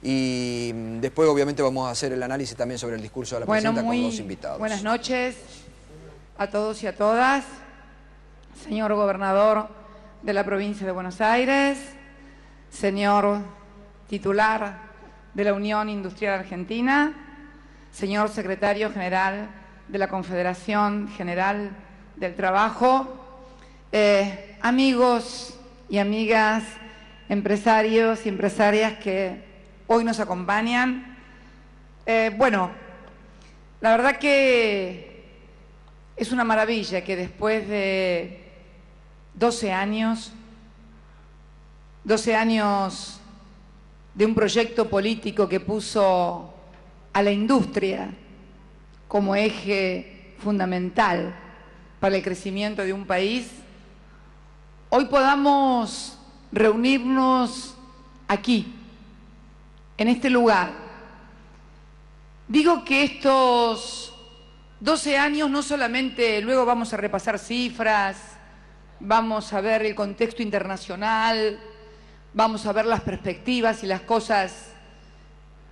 y después obviamente vamos a hacer el análisis también sobre el discurso de la presidenta con los invitados. Buenas noches a todos y a todas. Señor gobernador de la provincia de Buenos Aires, señor titular de la Unión Industrial Argentina, señor secretario general de la Confederación General del Trabajo, amigos y amigas, empresarios y empresarias que hoy nos acompañan. Bueno, la verdad que es una maravilla que después de 12 años de un proyecto político que puso a la industria como eje fundamental para el crecimiento de un país, hoy podamos reunirnos aquí, en este lugar. Digo que estos 12 años no solamente, luego vamos a repasar cifras, vamos a ver el contexto internacional, vamos a ver las perspectivas y las cosas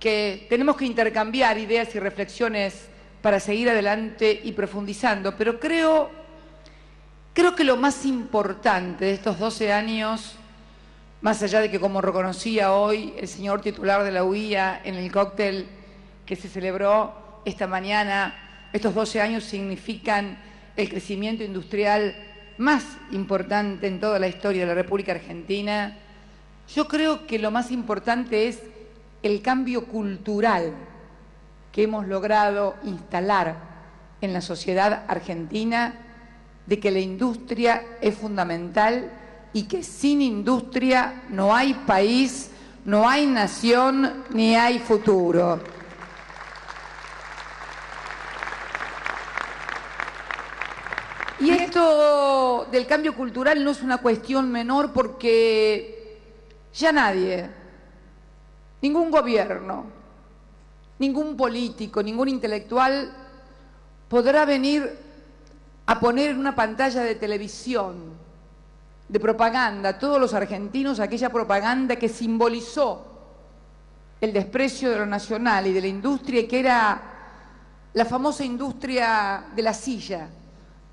que tenemos que intercambiar, ideas y reflexiones para seguir adelante y profundizando. Pero creo que lo más importante de estos 12 años, más allá de que, como reconocía hoy el señor titular de la UIA en el cóctel que se celebró esta mañana, estos 12 años significan el crecimiento industrial más importante en toda la historia de la República Argentina. Yo creo que lo más importante es el cambio cultural que hemos logrado instalar en la sociedad argentina, de que la industria es fundamental y que sin industria no hay país, no hay nación, ni hay futuro. Y esto del cambio cultural no es una cuestión menor, porque ya nadie, ningún gobierno, ningún político, ningún intelectual podrá venir a poner en una pantalla de televisión, de propaganda, a todos los argentinos aquella propaganda que simbolizó el desprecio de lo nacional y de la industria, que era la famosa industria de la silla.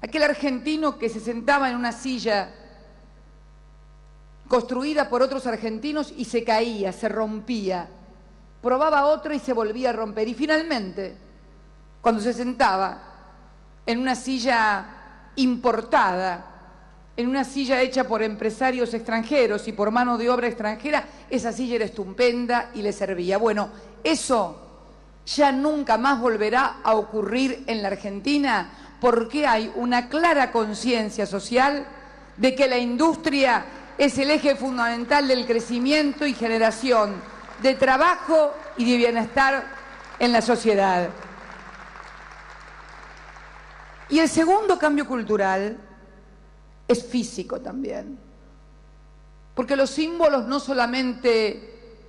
Aquel argentino que se sentaba en una silla construida por otros argentinos y se caía, se rompía, probaba otra y se volvía a romper. Y finalmente, cuando se sentaba en una silla importada, en una silla hecha por empresarios extranjeros y por mano de obra extranjera, esa silla era estupenda y le servía. Bueno, eso ya nunca más volverá a ocurrir en la Argentina, porque hay una clara conciencia social de que la industria es el eje fundamental del crecimiento y generación de trabajo y de bienestar en la sociedad. Y el segundo cambio cultural es físico también, porque los símbolos no solamente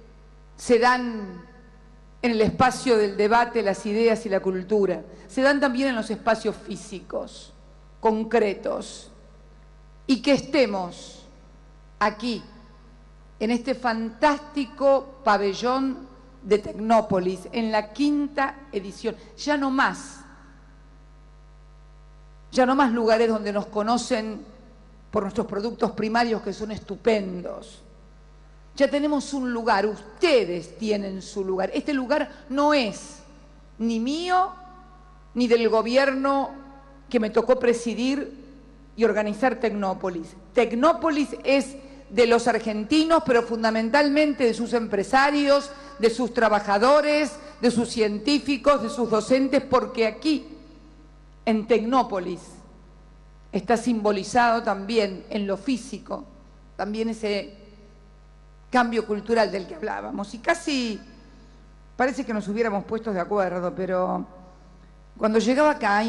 se dan en el espacio del debate, las ideas y la cultura, se dan también en los espacios físicos, concretos, y que estemos aquí, en este fantástico pabellón de Tecnópolis, en la 5ª edición, ya no más lugares donde nos conocen por nuestros productos primarios, que son estupendos. Ya tenemos un lugar, ustedes tienen su lugar. Este lugar no es ni mío ni del gobierno que me tocó presidir y organizar Tecnópolis. Tecnópolis es de los argentinos, pero fundamentalmente de sus empresarios, de sus trabajadores, de sus científicos, de sus docentes, porque aquí, en Tecnópolis, está simbolizado también en lo físico, también ese cambio cultural del que hablábamos. Y casi parece que nos hubiéramos puesto de acuerdo, pero cuando llegaba acá,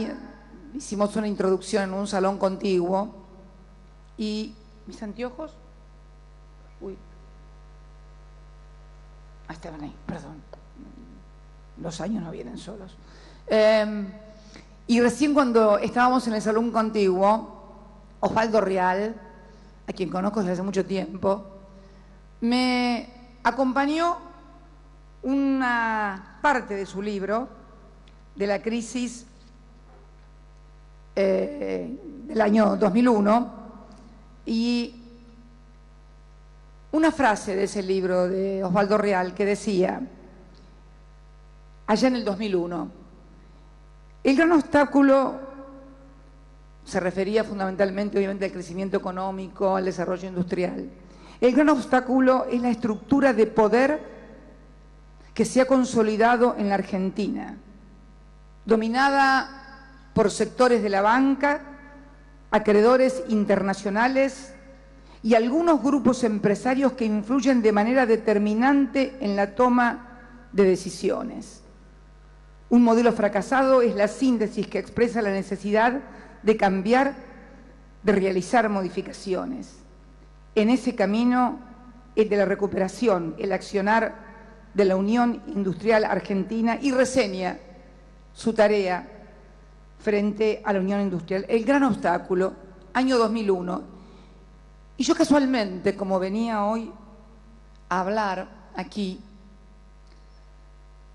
hicimos una introducción en un salón contiguo y... ¿Mis anteojos? Uy. Ah, estaban ahí, perdón. Los años no vienen solos. Y recién cuando estábamos en el salón contiguo, Osvaldo Real, a quien conozco desde hace mucho tiempo, me acompañó una parte de su libro, de la crisis del año 2001, y una frase de ese libro de Osvaldo Real que decía, allá en el 2001, el gran obstáculo, se refería fundamentalmente obviamente al crecimiento económico, al desarrollo industrial, el gran obstáculo es la estructura de poder que se ha consolidado en la Argentina, dominada por sectores de la banca, acreedores internacionales y algunos grupos empresarios que influyen de manera determinante en la toma de decisiones. Un modelo fracasado es la síntesis que expresa la necesidad de cambiar, de realizar modificaciones. En ese camino, el de la recuperación, el accionar de la Unión Industrial Argentina, y reseña su tarea frente a la Unión Industrial. El gran obstáculo, año 2001. Y yo casualmente, como venía hoy a hablar aquí,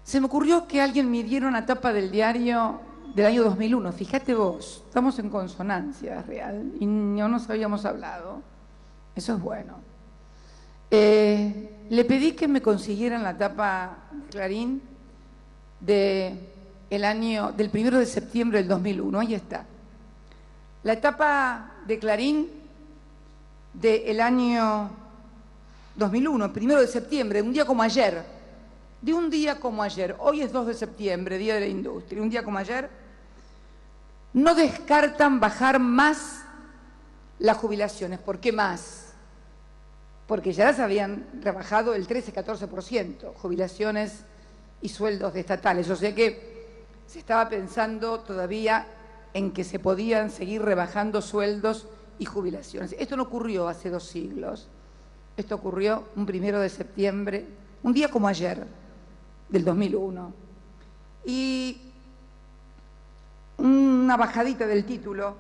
se me ocurrió que alguien me diera una tapa del diario del año 2001. Fíjate vos, estamos en consonancia real y no nos habíamos hablado. Eso es bueno. Le pedí que me consiguieran la tapa de Clarín del 1 de septiembre del 2001. Ahí está. La etapa de Clarín del año 2001, 1 de septiembre, un día como ayer. De un día como ayer. Hoy es 2 de septiembre, Día de la Industria. Un día como ayer. No descartan bajar más las jubilaciones. ¿Por qué más? Porque ya las habían rebajado el 13-14%, jubilaciones y sueldos de estatales. O sea que se estaba pensando todavía en que se podían seguir rebajando sueldos y jubilaciones. Esto no ocurrió hace 2 siglos. Esto ocurrió un 1 de septiembre, un día como ayer, del 2001. Y una bajadita del título,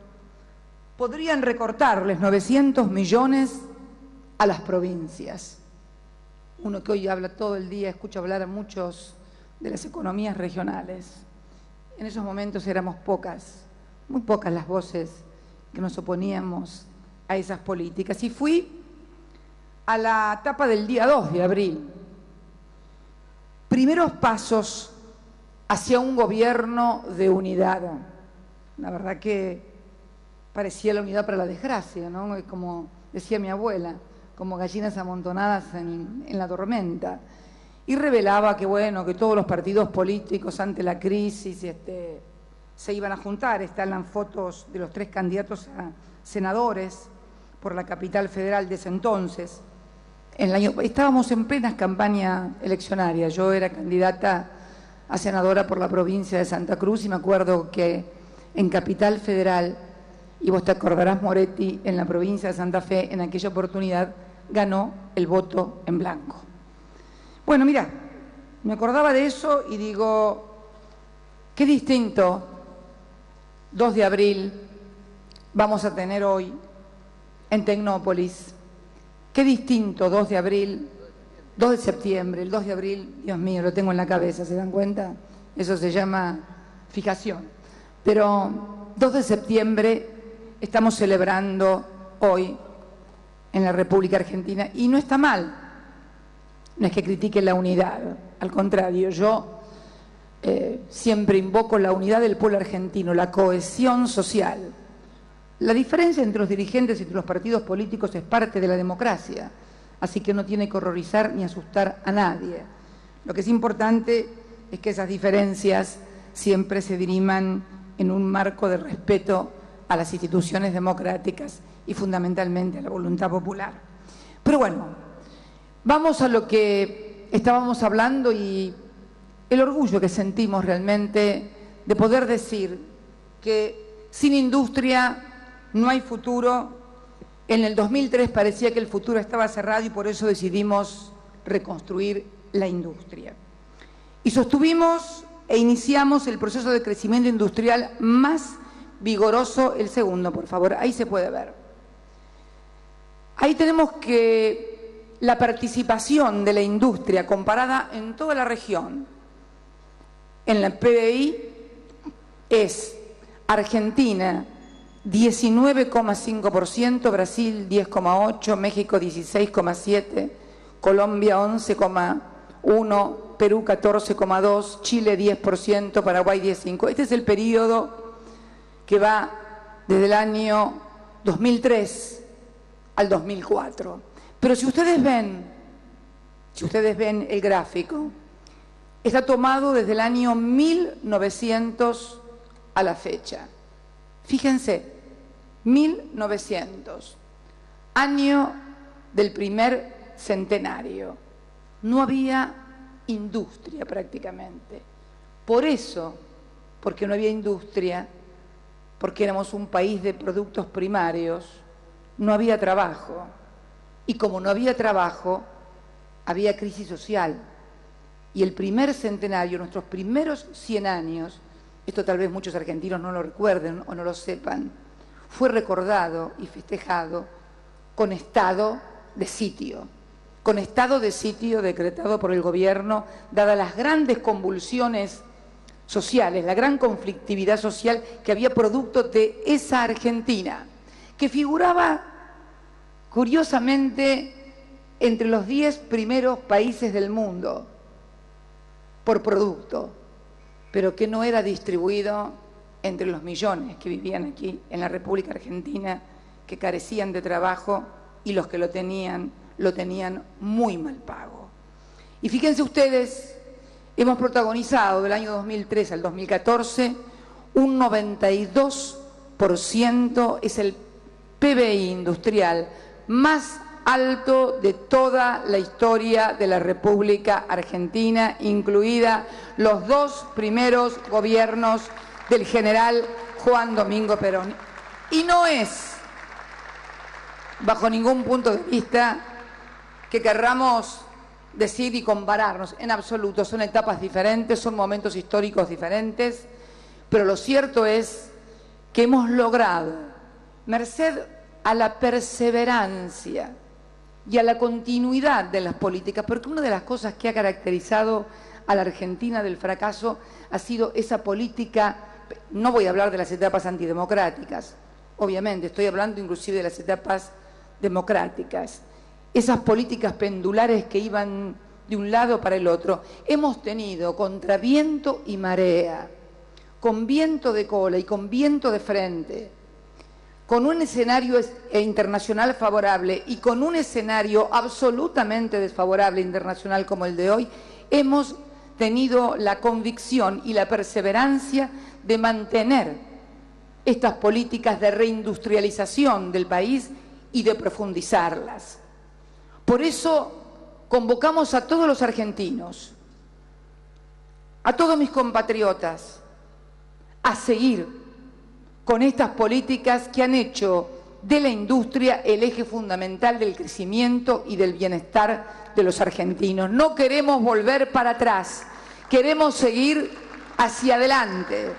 podrían recortarles 900 millones a las provincias. Uno que hoy habla todo el día, escucha hablar a muchos de las economías regionales. En esos momentos éramos pocas, muy pocas las voces que nos oponíamos a esas políticas. Y fui a la etapa del día 2 de abril. Primeros pasos hacia un gobierno de unidad. La verdad que parecía la unidad para la desgracia, ¿no? Como decía mi abuela, como gallinas amontonadas en la tormenta. Y revelaba que, bueno, que todos los partidos políticos ante la crisis se iban a juntar. Están las fotos de los 3 candidatos a senadores por la capital federal de ese entonces. Estábamos en plena campaña eleccionaria. Yo era candidata a senadora por la provincia de Santa Cruz y me acuerdo que en Capital Federal, y vos te acordarás, Moretti, en la provincia de Santa Fe, en aquella oportunidad ganó el voto en blanco. Bueno, mira, me acordaba de eso y digo, qué distinto 2 de abril vamos a tener hoy en Tecnópolis. Qué distinto 2 de abril, 2 de septiembre, el 2 de abril, Dios mío, lo tengo en la cabeza, ¿se dan cuenta? Eso se llama fijación. Pero 2 de septiembre estamos celebrando hoy en la República Argentina y no está mal. No es que critique la unidad, al contrario, yo siempre invoco la unidad del pueblo argentino, la cohesión social. La diferencia entre los dirigentes y entre los partidos políticos es parte de la democracia, así que no tiene que horrorizar ni asustar a nadie. Lo que es importante es que esas diferencias siempre se diriman en un marco de respeto a las instituciones democráticas y fundamentalmente a la voluntad popular. Pero bueno, vamos a lo que estábamos hablando y el orgullo que sentimos realmente de poder decir que sin industria no hay futuro. En el 2003 parecía que el futuro estaba cerrado y por eso decidimos reconstruir la industria. Y sostuvimos e iniciamos el proceso de crecimiento industrial más vigoroso, el segundo, por favor, ahí se puede ver. Ahí tenemos que la participación de la industria comparada en toda la región en la PBI es Argentina 19,5%, Brasil 10,8%, México 16,7%, Colombia 11,1%, Perú 14,2%, Chile 10%, Paraguay 10,5%. Este es el periodo que va desde el año 2003 al 2004. Pero si ustedes ven el gráfico, está tomado desde el año 1900 a la fecha. Fíjense, 1900, año del primer centenario. No había industria prácticamente. Por eso, porque no había industria, porque éramos un país de productos primarios, no había trabajo. Y como no había trabajo, había crisis social. Y el primer centenario, nuestros primeros 100 años, esto tal vez muchos argentinos no lo recuerden o no lo sepan, fue recordado y festejado con estado de sitio. Con estado de sitio decretado por el gobierno, dadas las grandes convulsiones sociales, la gran conflictividad social que había producto de esa Argentina, que figuraba curiosamente entre los 10 primeros países del mundo por producto, pero que no era distribuido entre los millones que vivían aquí en la República Argentina, que carecían de trabajo y los que lo tenían muy mal pago. Y fíjense ustedes, hemos protagonizado del año 2003 al 2014 un 92% es el PBI industrial más alto de toda la historia de la República Argentina, incluida los 2 primeros gobiernos del general Juan Domingo Perón. Y no es, bajo ningún punto de vista, que querramos decir y compararnos, en absoluto. Son etapas diferentes, son momentos históricos diferentes, pero lo cierto es que hemos logrado, merced a la perseverancia y a la continuidad de las políticas, porque una de las cosas que ha caracterizado a la Argentina del fracaso ha sido esa política. No voy a hablar de las etapas antidemocráticas, obviamente, estoy hablando inclusive de las etapas democráticas, esas políticas pendulares que iban de un lado para el otro. Hemos tenido contra viento y marea, con viento de cola y con viento de frente, con un escenario internacional favorable y con un escenario absolutamente desfavorable internacional como el de hoy, hemos tenido la convicción y la perseverancia de mantener estas políticas de reindustrialización del país y de profundizarlas. Por eso convocamos a todos los argentinos, a todos mis compatriotas, a seguir con estas políticas que han hecho de la industria el eje fundamental del crecimiento y del bienestar de los argentinos. No queremos volver para atrás, queremos seguir hacia adelante.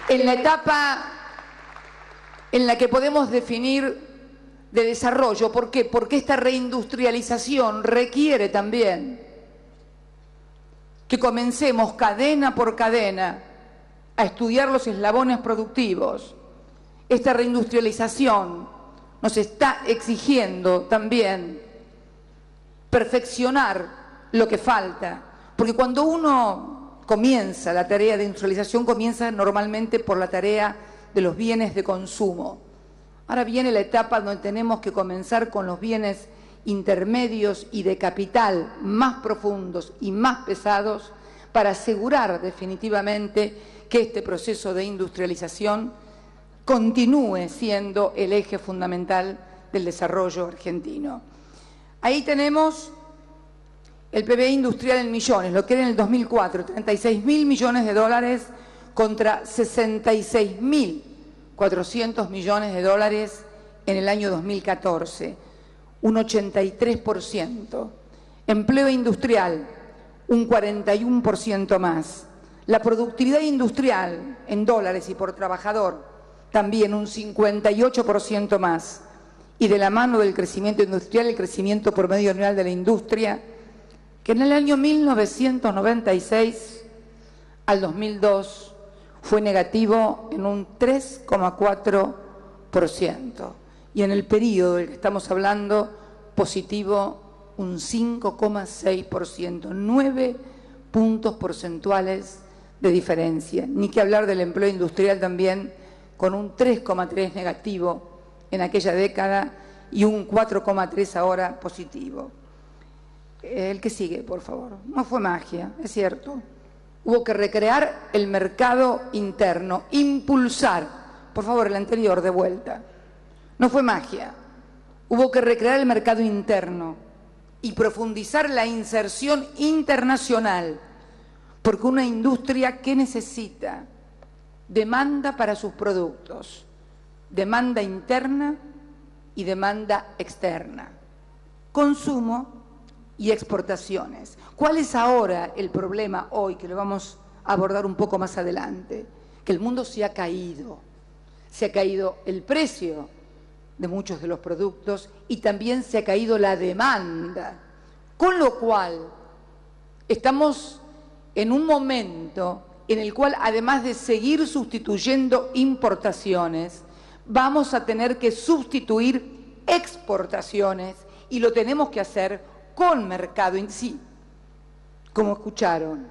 En la etapa en la que podemos definir de desarrollo. ¿Por qué? Porque esta reindustrialización requiere también que comencemos cadena por cadena a estudiar los eslabones productivos. Esta reindustrialización nos está exigiendo también perfeccionar lo que falta, porque cuando uno comienza la tarea de industrialización, comienza normalmente por la tarea de los bienes de consumo. Ahora viene la etapa donde tenemos que comenzar con los bienes intermedios y de capital más profundos y más pesados para asegurar definitivamente que este proceso de industrialización continúe siendo el eje fundamental del desarrollo argentino. Ahí tenemos el PBI industrial en millones, lo que era en el 2004, 36.000 millones de dólares contra 66.400 millones de dólares en el año 2014, un 83%. Empleo industrial, un 41% más. La productividad industrial en dólares y por trabajador, también un 58% más. y de la mano del crecimiento industrial, el crecimiento promedio anual de la industria, que en el año 1996 al 2002 fue negativo en un 3,4%, y en el periodo del que estamos hablando, positivo un 5,6%, 9 puntos porcentuales de diferencia. Ni que hablar del empleo industrial también, con un 3,3 negativo en aquella década y un 4,3 ahora positivo. El que sigue, por favor. No fue magia, es cierto. Hubo que recrear el mercado interno, impulsar, por favor, el anterior de vuelta. No fue magia. Hubo que recrear el mercado interno y profundizar la inserción internacional, porque una industria que necesita demanda para sus productos, demanda interna y demanda externa, consumo y exportaciones. ¿Cuál es ahora el problema hoy, que lo vamos a abordar un poco más adelante? Que el mundo se ha caído el precio de muchos de los productos y también se ha caído la demanda, con lo cual estamos en un momento en el cual, además de seguir sustituyendo importaciones, vamos a tener que sustituir exportaciones, y lo tenemos que hacer con mercado en sí. Como escucharon,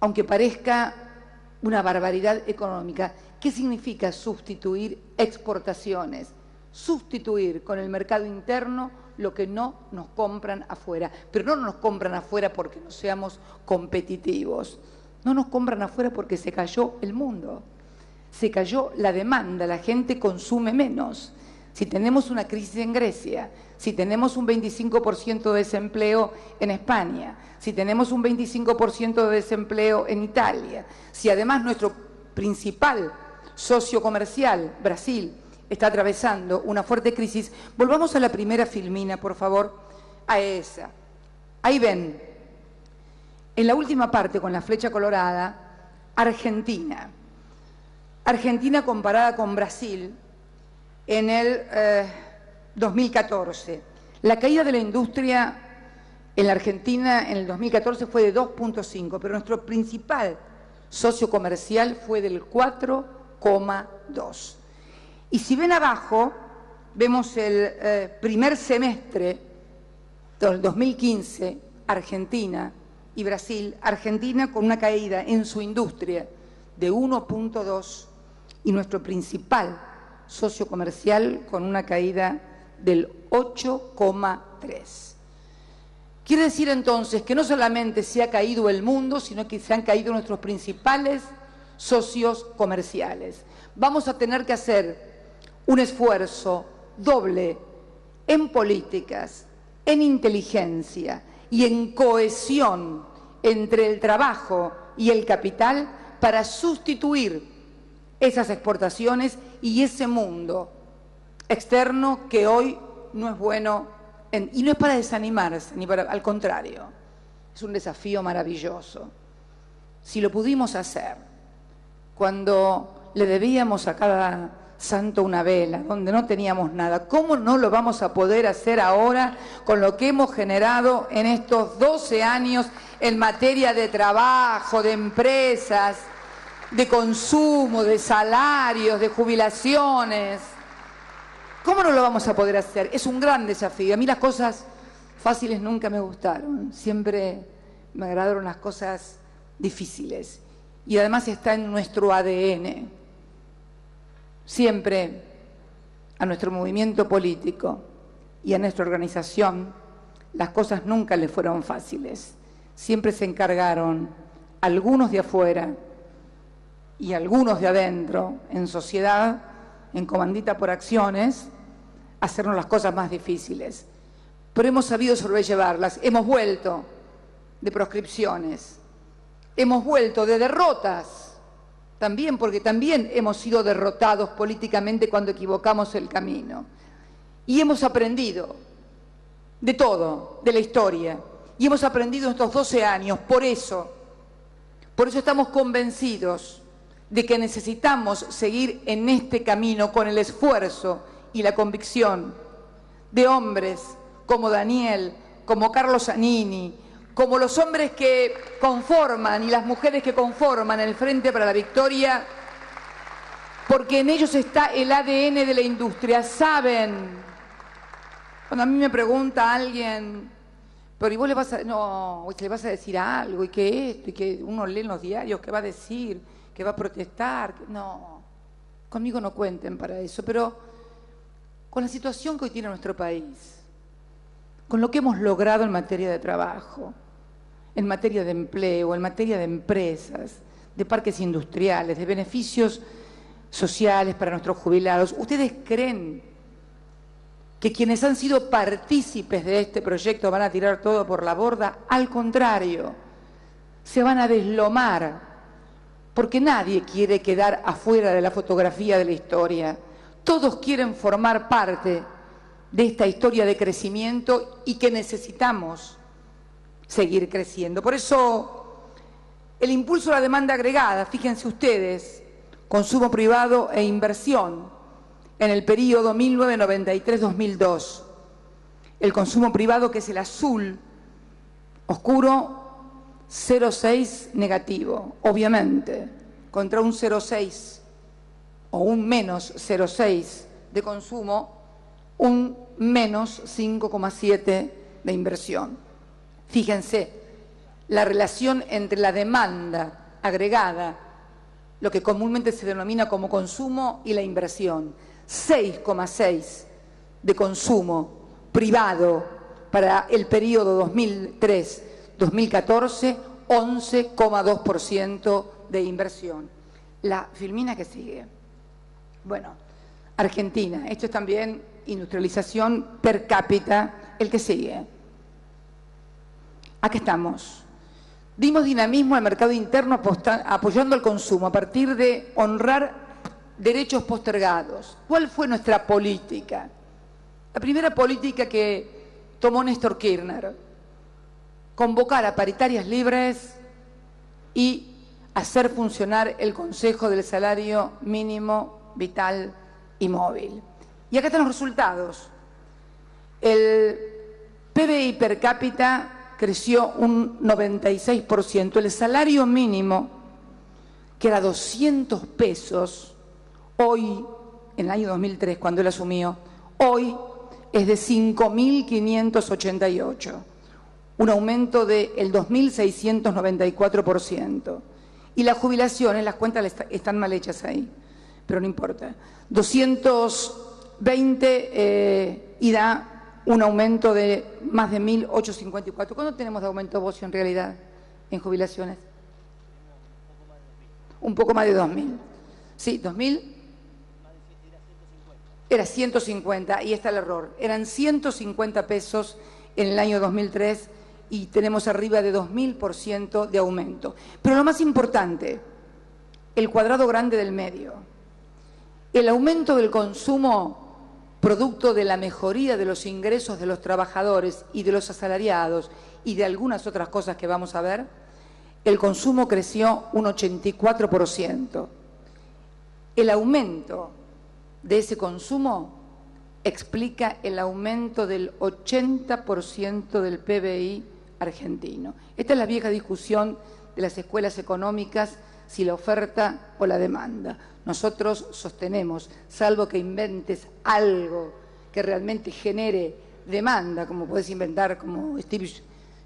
aunque parezca una barbaridad económica, ¿qué significa sustituir exportaciones? Sustituir con el mercado interno lo que no nos compran afuera. Pero no nos compran afuera porque no seamos competitivos. No nos compran afuera porque se cayó el mundo. Se cayó la demanda, la gente consume menos. Si tenemos una crisis en Grecia, si tenemos un 25% de desempleo en España, si tenemos un 25% de desempleo en Italia, si además nuestro principal socio comercial, Brasil, está atravesando una fuerte crisis, volvamos a la primera filmina, por favor, a esa. Ahí ven, en la última parte con la flecha colorada, Argentina. Argentina comparada con Brasil en el 2014. La caída de la industria en la Argentina en el 2014 fue de 2,5, pero nuestro principal socio comercial fue del 4,2. Y si ven abajo, vemos el primer semestre del 2015, Argentina y Brasil. Argentina con una caída en su industria de 1,2 y nuestro principal socio comercial con una caída del 8,3. Quiere decir entonces que no solamente se ha caído el mundo, sino que se han caído nuestros principales socios comerciales. Vamos a tener que hacer un esfuerzo doble en políticas, en inteligencia y en cohesión entre el trabajo y el capital para sustituir esas exportaciones y ese mundo externo que hoy no es bueno, y no es para desanimarse, al contrario, es un desafío maravilloso. Si lo pudimos hacer cuando le debíamos a cada santo una vela, donde no teníamos nada, ¿cómo no lo vamos a poder hacer ahora con lo que hemos generado en estos 12 años en materia de trabajo, de empresas, de consumo, de salarios, de jubilaciones? ¿Cómo no lo vamos a poder hacer? Es un gran desafío. A mí las cosas fáciles nunca me gustaron, siempre me agradaron las cosas difíciles, y además está en nuestro ADN. Siempre a nuestro movimiento político y a nuestra organización las cosas nunca le fueron fáciles. Siempre se encargaron algunos de afuera y algunos de adentro, en sociedad, en comandita por acciones, hacernos las cosas más difíciles. Pero hemos sabido sobrellevarlas, hemos vuelto de proscripciones, hemos vuelto de derrotas, también porque también hemos sido derrotados políticamente cuando equivocamos el camino. Y hemos aprendido de todo, de la historia, y hemos aprendido estos 12 años, por eso estamos convencidos de que necesitamos seguir en este camino con el esfuerzo y la convicción de hombres como Daniel, como Carlos Zanini, como los hombres que conforman y las mujeres que conforman el Frente para la Victoria, porque en ellos está el ADN de la industria. Saben, cuando a mí me pregunta alguien, pero ¿y vos le vas a decir algo? ¿Y qué esto? ¿Y que uno lee en los diarios qué va a decir? ¿Que va a protestar? No, conmigo no cuenten para eso, pero con la situación que hoy tiene nuestro país, con lo que hemos logrado en materia de trabajo, en materia de empleo, en materia de empresas, de parques industriales, de beneficios sociales para nuestros jubilados, ¿ustedes creen que quienes han sido partícipes de este proyecto van a tirar todo por la borda? Al contrario, se van a deslomar, porque nadie quiere quedar afuera de la fotografía de la historia. Todos quieren formar parte de esta historia de crecimiento y que necesitamos seguir creciendo. Por eso, el impulso a la demanda agregada, fíjense ustedes, consumo privado e inversión en el periodo 1993-2002. El consumo privado, que es el azul oscuro, 0,6 negativo, obviamente, contra un 0,6 o un menos 0,6 de consumo, un menos 5,7 de inversión. Fíjense, la relación entre la demanda agregada, lo que comúnmente se denomina como consumo, y la inversión. 6,6 de consumo privado para el periodo 2003-2014, 11,2% de inversión. La filmina que sigue. Bueno, Argentina, esto es también industrialización per cápita, el que sigue. Aquí estamos. Dimos dinamismo al mercado interno apoyando el consumo a partir de honrar derechos postergados. ¿Cuál fue nuestra política? La primera política que tomó Néstor Kirchner: convocar a paritarias libres y hacer funcionar el Consejo del Salario Mínimo Vital y Móvil. Y acá están los resultados. El PBI per cápita creció un 96%. El salario mínimo, que era 200 pesos, hoy, en el año 2003, cuando él asumió, hoy es de 5.588, un aumento del 2.694%. Y las jubilaciones, las cuentas están mal hechas ahí, pero no importa, 220 y da un aumento de más de 1.854. ¿Cuándo tenemos de aumento, Bocio, en realidad, en jubilaciones? Un poco más de 2.000. Sí, 2.000. Era 150, y está el error. Eran 150 pesos en el año 2003 y tenemos arriba de 2.000% de aumento. Pero lo más importante, el cuadrado grande del medio. El aumento del consumo producto de la mejoría de los ingresos de los trabajadores y de los asalariados y de algunas otras cosas que vamos a ver, el consumo creció un 84%. El aumento de ese consumo explica el aumento del 80% del PBI argentino. Esta es la vieja discusión de las escuelas económicas, si la oferta o la demanda. Nosotros sostenemos, salvo que inventes algo que realmente genere demanda, como puedes inventar como Steve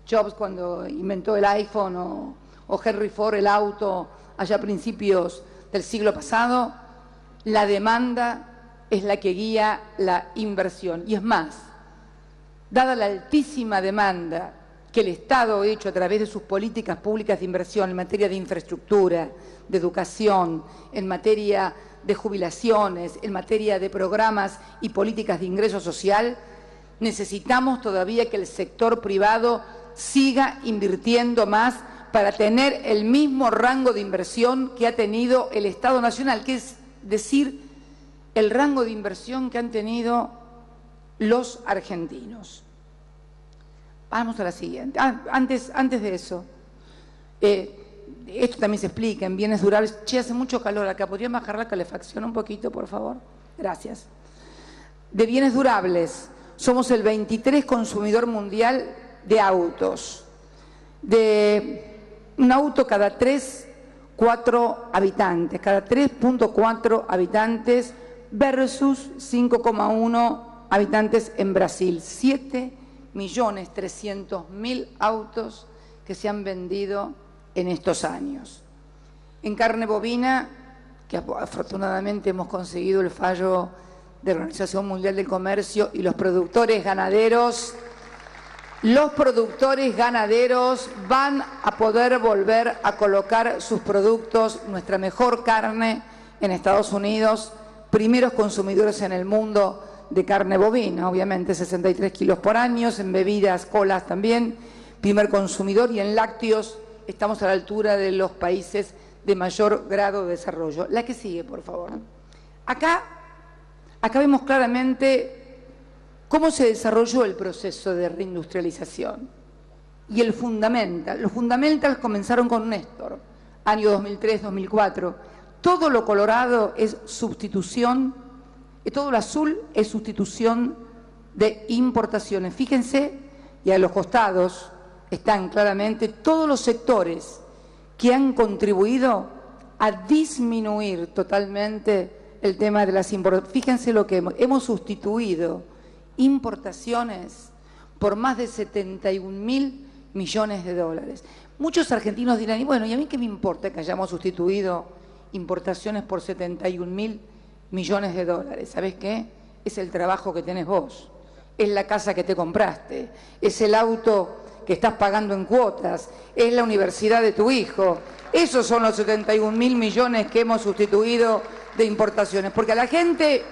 Jobs cuando inventó el iPhone o Henry Ford el auto allá a principios del siglo pasado, la demanda es la que guía la inversión. Y es más, dada la altísima demanda que el Estado ha hecho a través de sus políticas públicas de inversión en materia de infraestructura, de educación, en materia de jubilaciones, en materia de programas y políticas de ingreso social, necesitamos todavía que el sector privado siga invirtiendo más para tener el mismo rango de inversión que ha tenido el Estado Nacional, que es decir, el rango de inversión que han tenido los argentinos. Vamos a la siguiente. Antes de eso, esto también se explica en bienes durables. Che, hace mucho calor acá. ¿Podrían bajar la calefacción un poquito, por favor? Gracias. de bienes durables. Somos el 23 consumidor mundial de autos. De un auto cada 3,4 habitantes, cada 3,4 habitantes versus 5,1 habitantes en Brasil. 7.300.000 autos que se han vendido en estos años. En carne bovina, que afortunadamente hemos conseguido el fallo de la Organización Mundial del Comercio, y los productores ganaderos van a poder volver a colocar sus productos, nuestra mejor carne, en Estados Unidos, primeros consumidores en el mundo de carne bovina, obviamente 63 kilos por año, en bebidas, colas también, primer consumidor, y en lácteos estamos a la altura de los países de mayor grado de desarrollo. La que sigue, por favor. Acá vemos claramente cómo se desarrolló el proceso de reindustrialización. Y los fundamentals comenzaron con Néstor, año 2003-2004. Todo lo colorado es sustitución, y todo lo azul es sustitución de importaciones. Fíjense, y a los costados están claramente todos los sectores que han contribuido a disminuir totalmente el tema de las importaciones. Fíjense lo que hemos sustituido importaciones por más de 71.000 millones de dólares. Muchos argentinos dirán, y bueno, ¿y a mí qué me importa que hayamos sustituido importaciones por 71.000 millones de dólares? ¿Sabés qué? Es el trabajo que tenés vos, es la casa que te compraste, es el auto que estás pagando en cuotas, es la universidad de tu hijo. Esos son los 71.000 millones que hemos sustituido de importaciones. Porque a la gente,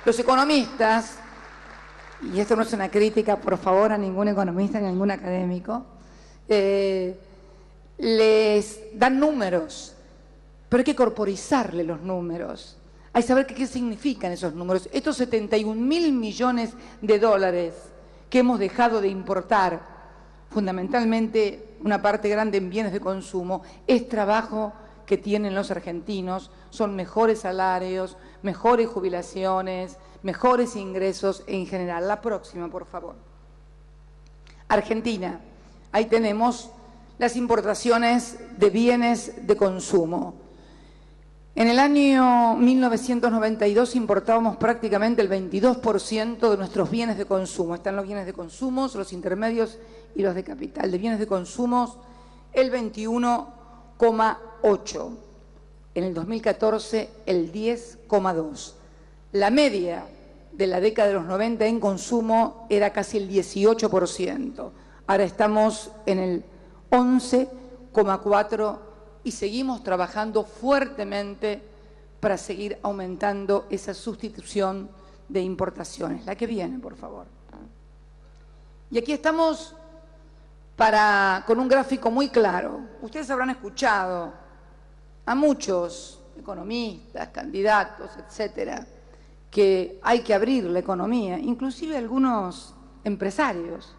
los economistas, y esto no es una crítica, por favor, a ningún economista ni a ningún académico, les dan números, pero hay que corporizarle los números. Hay que saber qué significan esos números. Estos 71.000 millones de dólares que hemos dejado de importar, fundamentalmente una parte grande en bienes de consumo, es trabajo que tienen los argentinos, son mejores salarios, mejores jubilaciones, mejores ingresos en general. La próxima, por favor. Argentina. Ahí tenemos las importaciones de bienes de consumo. En el año 1992 importábamos prácticamente el 22% de nuestros bienes de consumo. Están los bienes de consumo, los intermedios y los de capital. De bienes de consumo, el 21,8%. En el 2014, el 10,2%. La media de la década de los 90 en consumo era casi el 18%. Ahora estamos en el 11,4% y seguimos trabajando fuertemente para seguir aumentando esa sustitución de importaciones. La que viene, por favor. Y aquí estamos con un gráfico muy claro. Ustedes habrán escuchado a muchos economistas, candidatos, etcétera, que hay que abrir la economía, inclusive algunos empresarios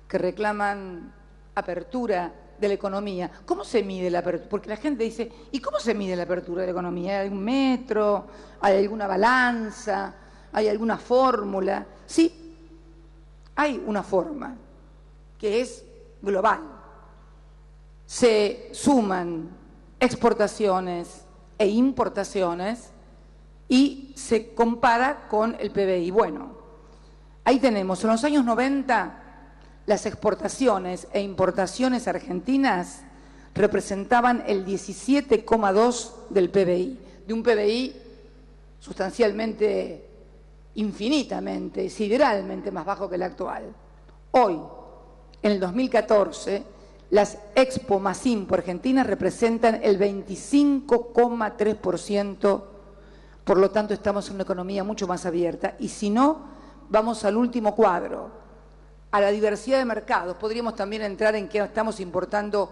que reclaman apertura de la economía. ¿Cómo se mide la apertura? Porque la gente dice, ¿y cómo se mide la apertura de la economía? ¿Hay algún metro? ¿Hay alguna balanza? ¿Hay alguna fórmula? Sí, hay una forma que es global. Se suman exportaciones e importaciones y se compara con el PBI. Bueno, ahí tenemos, en los años 90, las exportaciones e importaciones argentinas representaban el 17,2% del PBI, de un PBI sustancialmente, infinitamente, sideralmente más bajo que el actual. Hoy, en el 2014, las Expo más Impo argentinas representan el 25,3%, por lo tanto estamos en una economía mucho más abierta. Y si no, vamos al último cuadro, a la diversidad de mercados. Podríamos también entrar en que estamos importando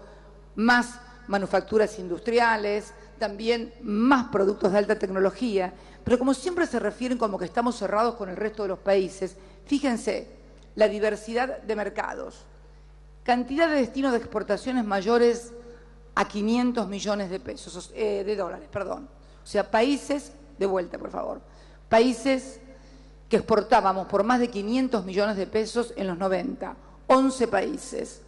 más manufacturas industriales, también más productos de alta tecnología, pero como siempre se refieren como que estamos cerrados con el resto de los países, fíjense, la diversidad de mercados. Cantidad de destinos de exportaciones mayores a 500 millones de pesos, de dólares, perdón. O sea, países, de vuelta por favor, países que exportábamos por más de 500 millones de pesos en los 90, 11 países.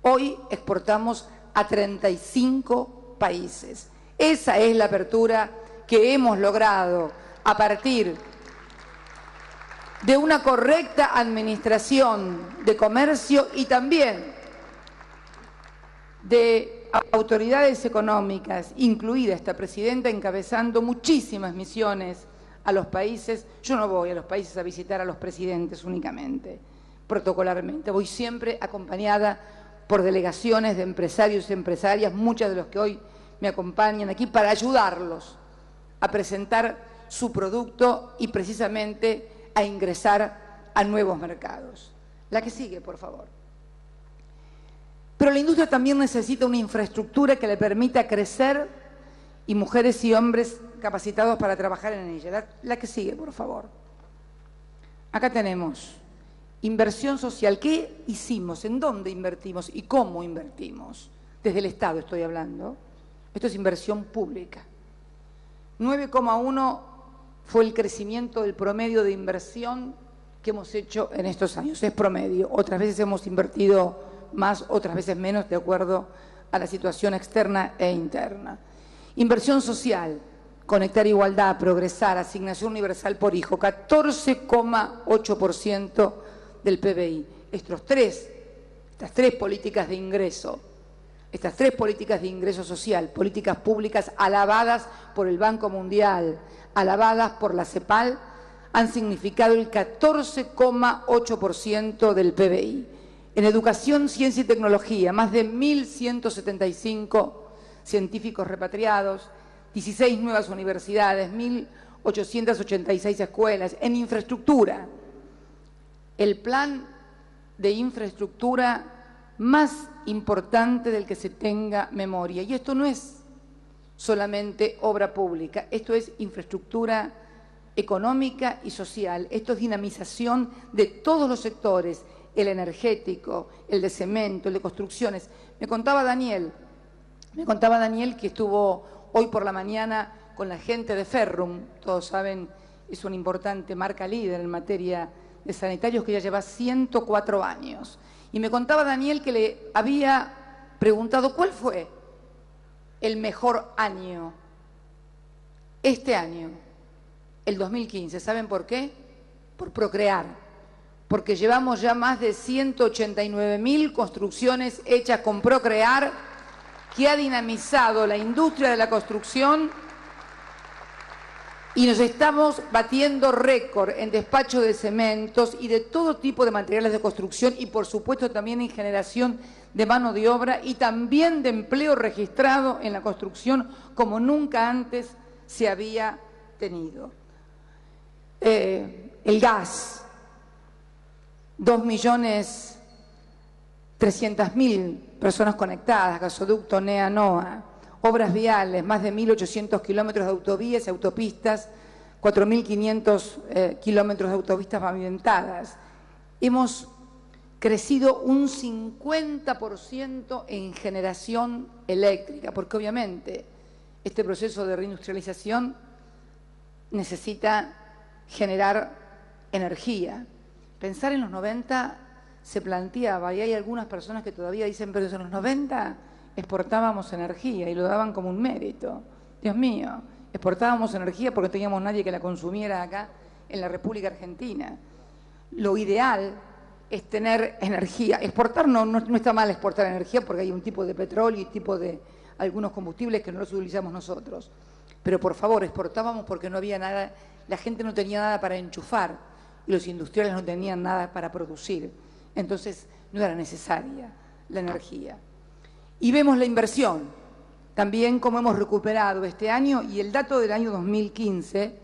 Hoy exportamos a 35 países. Esa es la apertura que hemos logrado a partir de una correcta administración de comercio y también de autoridades económicas, incluida esta presidenta, encabezando muchísimas misiones a los países. Yo no voy a los países a visitar a los presidentes únicamente, protocolarmente. Voy siempre acompañada por delegaciones de empresarios y empresarias, muchas de los que hoy me acompañan aquí, para ayudarlos a presentar su producto y precisamente a ingresar a nuevos mercados. La que sigue, por favor. Pero la industria también necesita una infraestructura que le permita crecer y mujeres y hombres capacitados para trabajar en ella. La que sigue, por favor. Acá tenemos inversión social. ¿Qué hicimos? ¿En dónde invertimos? ¿Y cómo invertimos? Desde el Estado estoy hablando. Esto es inversión pública. 9,1 fue el crecimiento del promedio de inversión que hemos hecho en estos años. Es promedio. Otras veces hemos invertido más, otras veces menos, de acuerdo a la situación externa e interna. Inversión social, conectar igualdad, progresar, asignación universal por hijo, 14,8% del PBI. Estas tres políticas de ingreso, estas tres políticas de ingreso social, políticas públicas alabadas por el Banco Mundial, alabadas por la CEPAL, han significado el 14,8% del PBI. En educación, ciencia y tecnología, más de 1.175 científicos repatriados, 16 nuevas universidades, 1.886 escuelas. En infraestructura, el plan de infraestructura más importante del que se tenga memoria. Y esto no es solamente obra pública, esto es infraestructura económica y social, esto es dinamización de todos los sectores, el energético, el de cemento, el de construcciones. Me contaba Daniel que estuvo hoy por la mañana con la gente de Ferrum, todos saben, es una importante marca líder en materia de sanitarios que ya lleva 104 años. Y me contaba Daniel que le había preguntado cuál fue el mejor año, este año, el 2015. ¿Saben por qué? Por Procrear. Porque llevamos ya más de 189.000 construcciones hechas con Procrear, que ha dinamizado la industria de la construcción, y nos estamos batiendo récord en despacho de cementos y de todo tipo de materiales de construcción, y por supuesto también en generación de mano de obra y también de empleo registrado en la construcción como nunca antes se había tenido. El gas, 2.300.000 personas conectadas, gasoducto NEA-NOA, obras viales, más de 1.800 kilómetros de autovías y autopistas, 4.500 kilómetros de autopistas pavimentadas. Hemos crecido un 50% en generación eléctrica, porque obviamente este proceso de reindustrialización necesita generar energía. Pensar en los 90 se planteaba, y hay algunas personas que todavía dicen, pero en los 90 exportábamos energía y lo daban como un mérito. Dios mío, exportábamos energía porque no teníamos nadie que la consumiera acá en la República Argentina. Lo ideal es tener energía. Exportar no está mal exportar energía porque hay un tipo de petróleo y tipo de algunos combustibles que no los utilizamos nosotros. Pero por favor, exportábamos porque no había nada, la gente no tenía nada para enchufar y los industriales no tenían nada para producir. Entonces no era necesaria la energía. Y vemos la inversión, también cómo hemos recuperado este año, y el dato del año 2015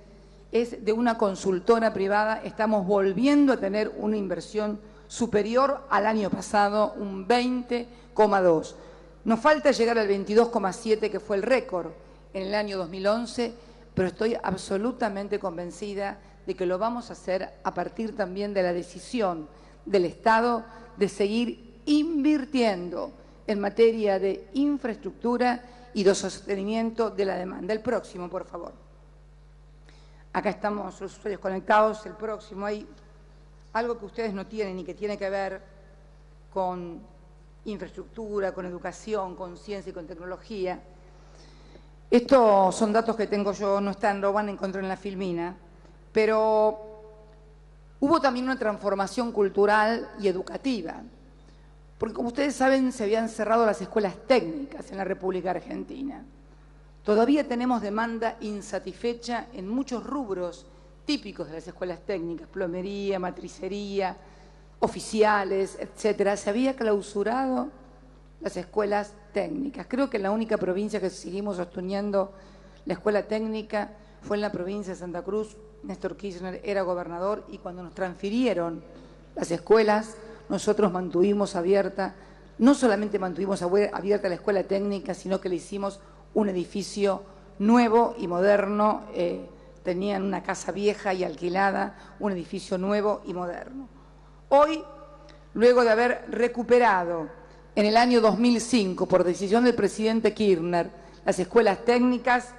es de una consultora privada. Estamos volviendo a tener una inversión superior al año pasado, un 20,2. Nos falta llegar al 22,7, que fue el récord en el año 2011, pero estoy absolutamente convencida de que lo vamos a hacer a partir también de la decisión del Estado de seguir invirtiendo en materia de infraestructura y de sostenimiento de la demanda. El próximo, por favor. acá estamos los usuarios conectados, el próximo, hay algo que ustedes no tienen y que tiene que ver con infraestructura, con educación, con ciencia y con tecnología. Estos son datos que tengo yo, no están, lo van a encontrar en la Filmina, pero hubo también una transformación cultural y educativa, porque como ustedes saben, se habían cerrado las escuelas técnicas en la República Argentina. Todavía tenemos demanda insatisfecha en muchos rubros típicos de las escuelas técnicas, plomería, matricería, oficiales, etcétera. Se había clausurado las escuelas técnicas. Creo que la única provincia que seguimos sosteniendo la escuela técnica fue en la provincia de Santa Cruz. Néstor Kirchner era gobernador y cuando nos transfirieron las escuelas, nosotros mantuvimos abierta, no solamente mantuvimos abierta la escuela técnica, sino que le hicimos un edificio nuevo y moderno. Tenían una casa vieja y alquilada, un edificio nuevo y moderno. Hoy, luego de haber recuperado en el año 2005, por decisión del presidente Kirchner, las escuelas técnicas,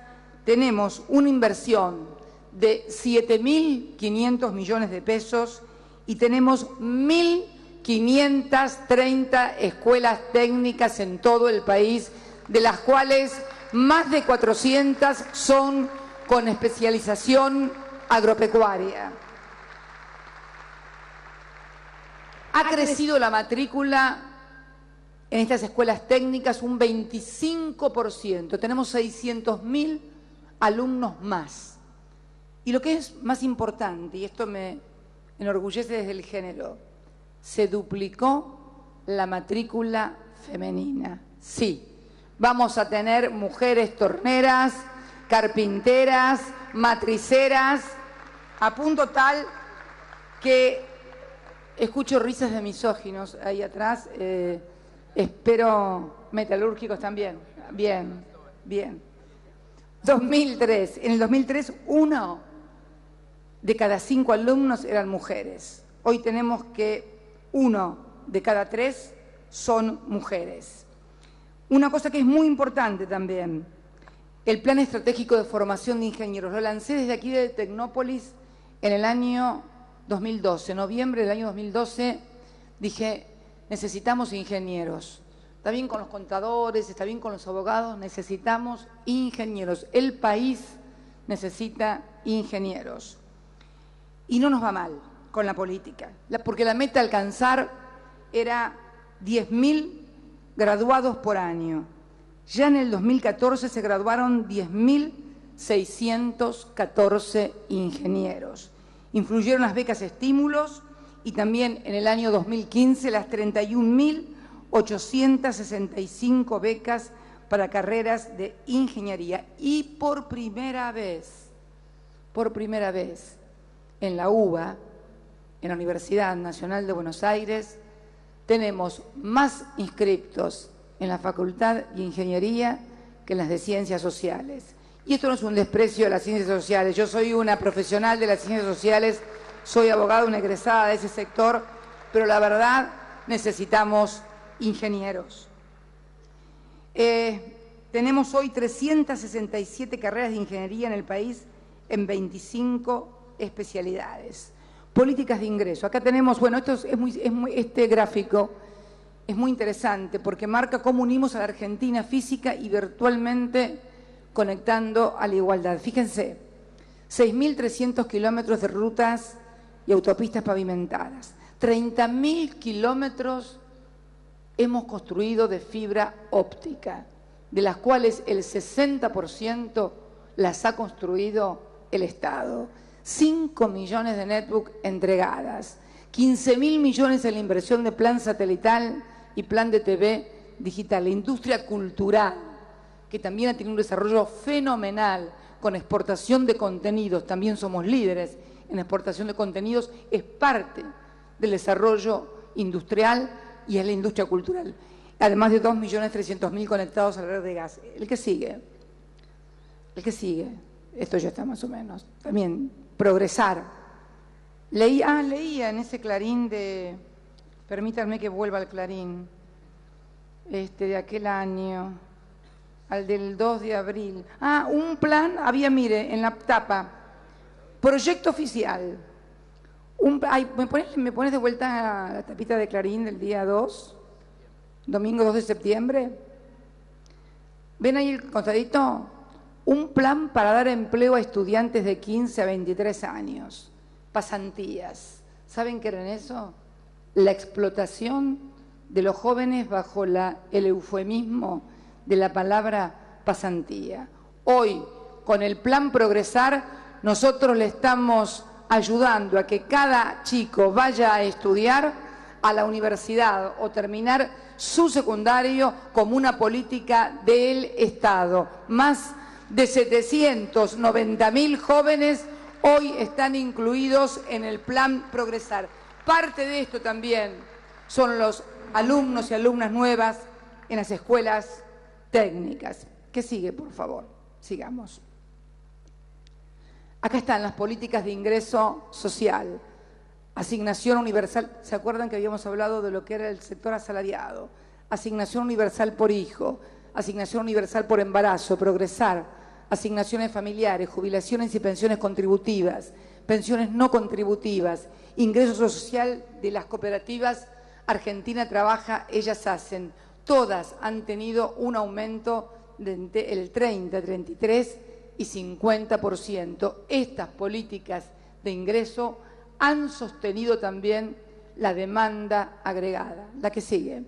tenemos una inversión de 7.500 millones de pesos y tenemos 1.530 escuelas técnicas en todo el país, de las cuales más de 400 son con especialización agropecuaria. Ha crecido la matrícula en estas escuelas técnicas un 25%. Tenemos 600.000 alumnos más. Y lo que es más importante, y esto me enorgullece desde el género, se duplicó la matrícula femenina. Sí, vamos a tener mujeres torneras, carpinteras, matriceras, a punto tal que escucho risas de misóginos ahí atrás, espero metalúrgicos también. Bien, bien. 2003, en el 2003 1 de cada 5 alumnos eran mujeres. Hoy tenemos que 1 de cada 3 son mujeres. Una cosa que es muy importante también, el Plan Estratégico de Formación de Ingenieros. Lo lancé desde aquí de Tecnópolis en el año 2012. En noviembre del año 2012 dije, necesitamos ingenieros. Está bien con los contadores, está bien con los abogados, necesitamos ingenieros. El país necesita ingenieros. Y no nos va mal con la política, porque la meta a alcanzar era 10.000 graduados por año. Ya en el 2014 se graduaron 10.614 ingenieros. Influyeron las becas estímulos y también en el año 2015 las 31.865 becas para carreras de ingeniería. Y por primera vez, en la UBA, en la Universidad Nacional de Buenos Aires, tenemos más inscriptos en la Facultad de Ingeniería que en las de Ciencias Sociales. Y esto no es un desprecio de las ciencias sociales. Yo soy una profesional de las ciencias sociales, soy abogada, una egresada de ese sector, pero la verdad necesitamos ingenieros. Tenemos hoy 367 carreras de ingeniería en el país en 25 especialidades. Políticas de ingreso. Acá tenemos, bueno, este gráfico es muy interesante porque marca cómo unimos a la Argentina física y virtualmente conectando a la igualdad. Fíjense, 6.300 kilómetros de rutas y autopistas pavimentadas, 30.000 kilómetros hemos construido de fibra óptica, de las cuales el 60% las ha construido el Estado. 5 millones de netbook entregadas, 15.000 millones en la inversión de plan satelital y plan de TV digital. La industria cultural, que también ha tenido un desarrollo fenomenal con exportación de contenidos, también somos líderes en exportación de contenidos, es parte del desarrollo industrial y es la industria cultural. Además de 2.300.000 conectados a la red de gas. El que sigue, esto ya está más o menos, también progresar. Leía en ese Clarín de, permítanme que vuelva al Clarín, de aquel año, al del 2 de abril. Un plan, había, mire, en la tapa, Proyecto oficial. ¿Me pones de vuelta la tapita de Clarín del día 2? Domingo 2 de septiembre. ¿Ven ahí el costadito? Un plan para dar empleo a estudiantes de 15 a 23 años. Pasantías. ¿Saben qué era eso? La explotación de los jóvenes bajo el eufemismo de la palabra pasantía. Hoy, con el plan Progresar, nosotros le estamos ayudando a que cada chico vaya a estudiar a la universidad o terminar su secundario como una política del Estado. Más de 790.000 jóvenes hoy están incluidos en el plan Progresar. Parte de esto también son los alumnos y alumnas nuevas en las escuelas técnicas. ¿Qué sigue, por favor? Sigamos. Acá están las políticas de ingreso social, asignación universal. ¿Se acuerdan que habíamos hablado de lo que era el sector asalariado? Asignación universal por hijo, asignación universal por embarazo, Progresar, asignaciones familiares, jubilaciones y pensiones contributivas, pensiones no contributivas, ingreso social de las cooperativas Argentina Trabaja, Ellas Hacen. Todas han tenido un aumento del 30, 33 y 50%. Estas políticas de ingreso han sostenido también la demanda agregada. La que sigue.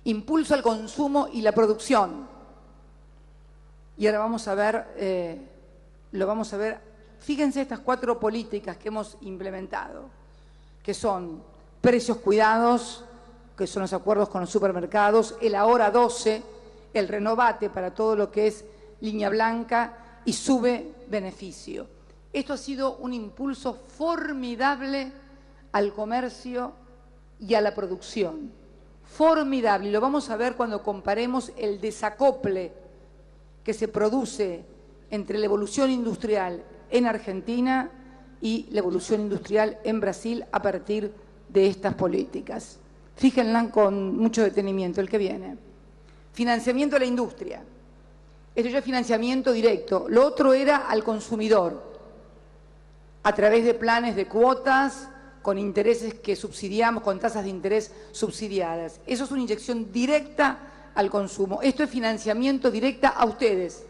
Impulso al consumo y la producción. Y ahora vamos a ver, Fíjense estas 4 políticas que hemos implementado, que son precios cuidados, que son los acuerdos con los supermercados, el Ahora 12, el Renovate para todo lo que es línea blanca y sube beneficio. Esto ha sido un impulso formidable al comercio y a la producción. Formidable, y lo vamos a ver cuando comparemos el desacople que se produce entre la evolución industrial en Argentina y la evolución industrial en Brasil a partir de estas políticas. Fíjenla con mucho detenimiento, el que viene. Financiamiento a la industria. Esto ya es financiamiento directo. Lo otro era al consumidor, a través de planes de cuotas, con intereses que subsidiamos, con tasas de interés subsidiadas. Eso es una inyección directa al consumo. Esto es financiamiento directa a ustedes,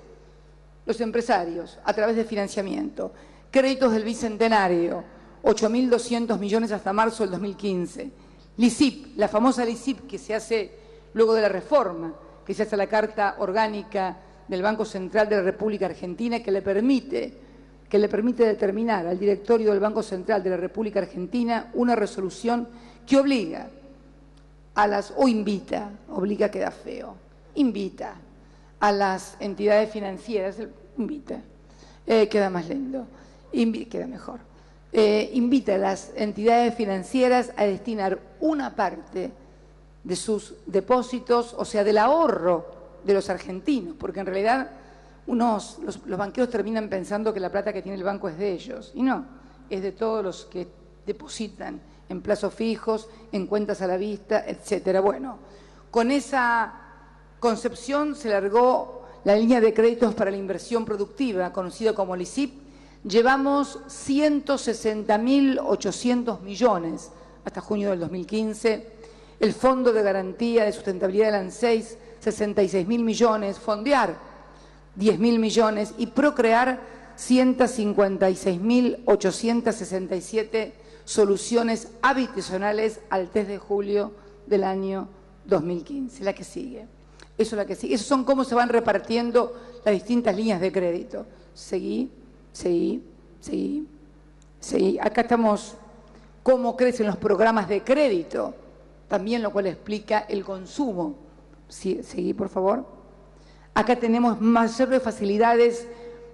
los empresarios, a través de financiamiento. Créditos del Bicentenario, 8.200 millones hasta marzo del 2015. LISIP, la famosa LISIP que se hace luego de la reforma, que se hace la Carta Orgánica del Banco Central de la República Argentina, que le permite determinar al directorio del Banco Central de la República Argentina una resolución que obliga obliga queda feo, invita a las entidades financieras, queda más lindo, queda mejor, invita a las entidades financieras a destinar una parte de sus depósitos, o sea, del ahorro de los argentinos, porque en realidad los banqueros terminan pensando que la plata que tiene el banco es de ellos, y no, es de todos los que depositan en plazos fijos, en cuentas a la vista, etcétera. Bueno, con esa concepción se largó la línea de créditos para la inversión productiva, conocida como LISIP. Llevamos 160.800 millones hasta junio del 2015. El Fondo de Garantía de Sustentabilidad del ANSEIS, 66.000 millones. Fondear, 10.000 millones. Y Procrear, 156.867 soluciones habitacionales al 3 de julio del año 2015. La que sigue. Eso es la que sigue. Esos son cómo se van repartiendo las distintas líneas de crédito. Seguí. Acá estamos cómo crecen los programas de crédito, también lo cual explica el consumo. Seguí, por favor. Acá tenemos mayores facilidades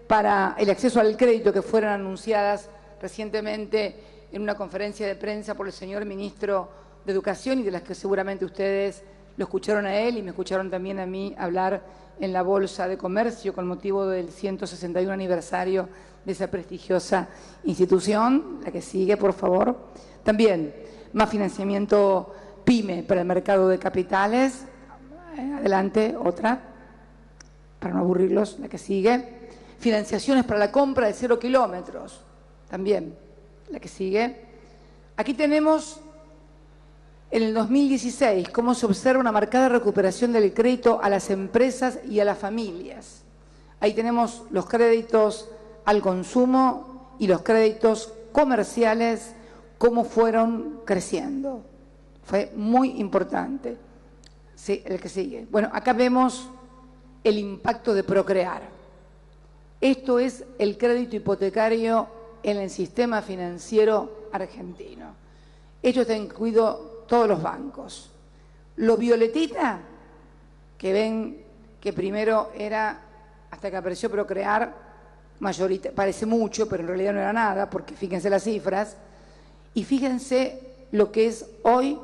para el acceso al crédito que fueron anunciadas recientemente en una conferencia de prensa por el señor ministro de Educación y de las que seguramente ustedes lo escucharon a él y me escucharon también a mí hablar en la Bolsa de Comercio con motivo del 161 aniversario de esa prestigiosa institución. La que sigue, por favor. También más financiamiento PYME para el mercado de capitales. Adelante, otra, para no aburrirlos, la que sigue. financiaciones para la compra de 0 kilómetros. También, la que sigue. Aquí tenemos, en el 2016, cómo se observa una marcada recuperación del crédito a las empresas y a las familias. Ahí tenemos los créditos al consumo y los créditos comerciales, cómo fueron creciendo. Fue muy importante. Sí, el que sigue. Bueno, acá vemos el impacto de Procrear. Esto es el crédito hipotecario en el sistema financiero argentino. Esto está incluido todos los bancos. Lo violetita, que ven que primero era, hasta que apareció Procrear, parece mucho, pero en realidad no era nada, porque fíjense las cifras, y fíjense lo que es hoy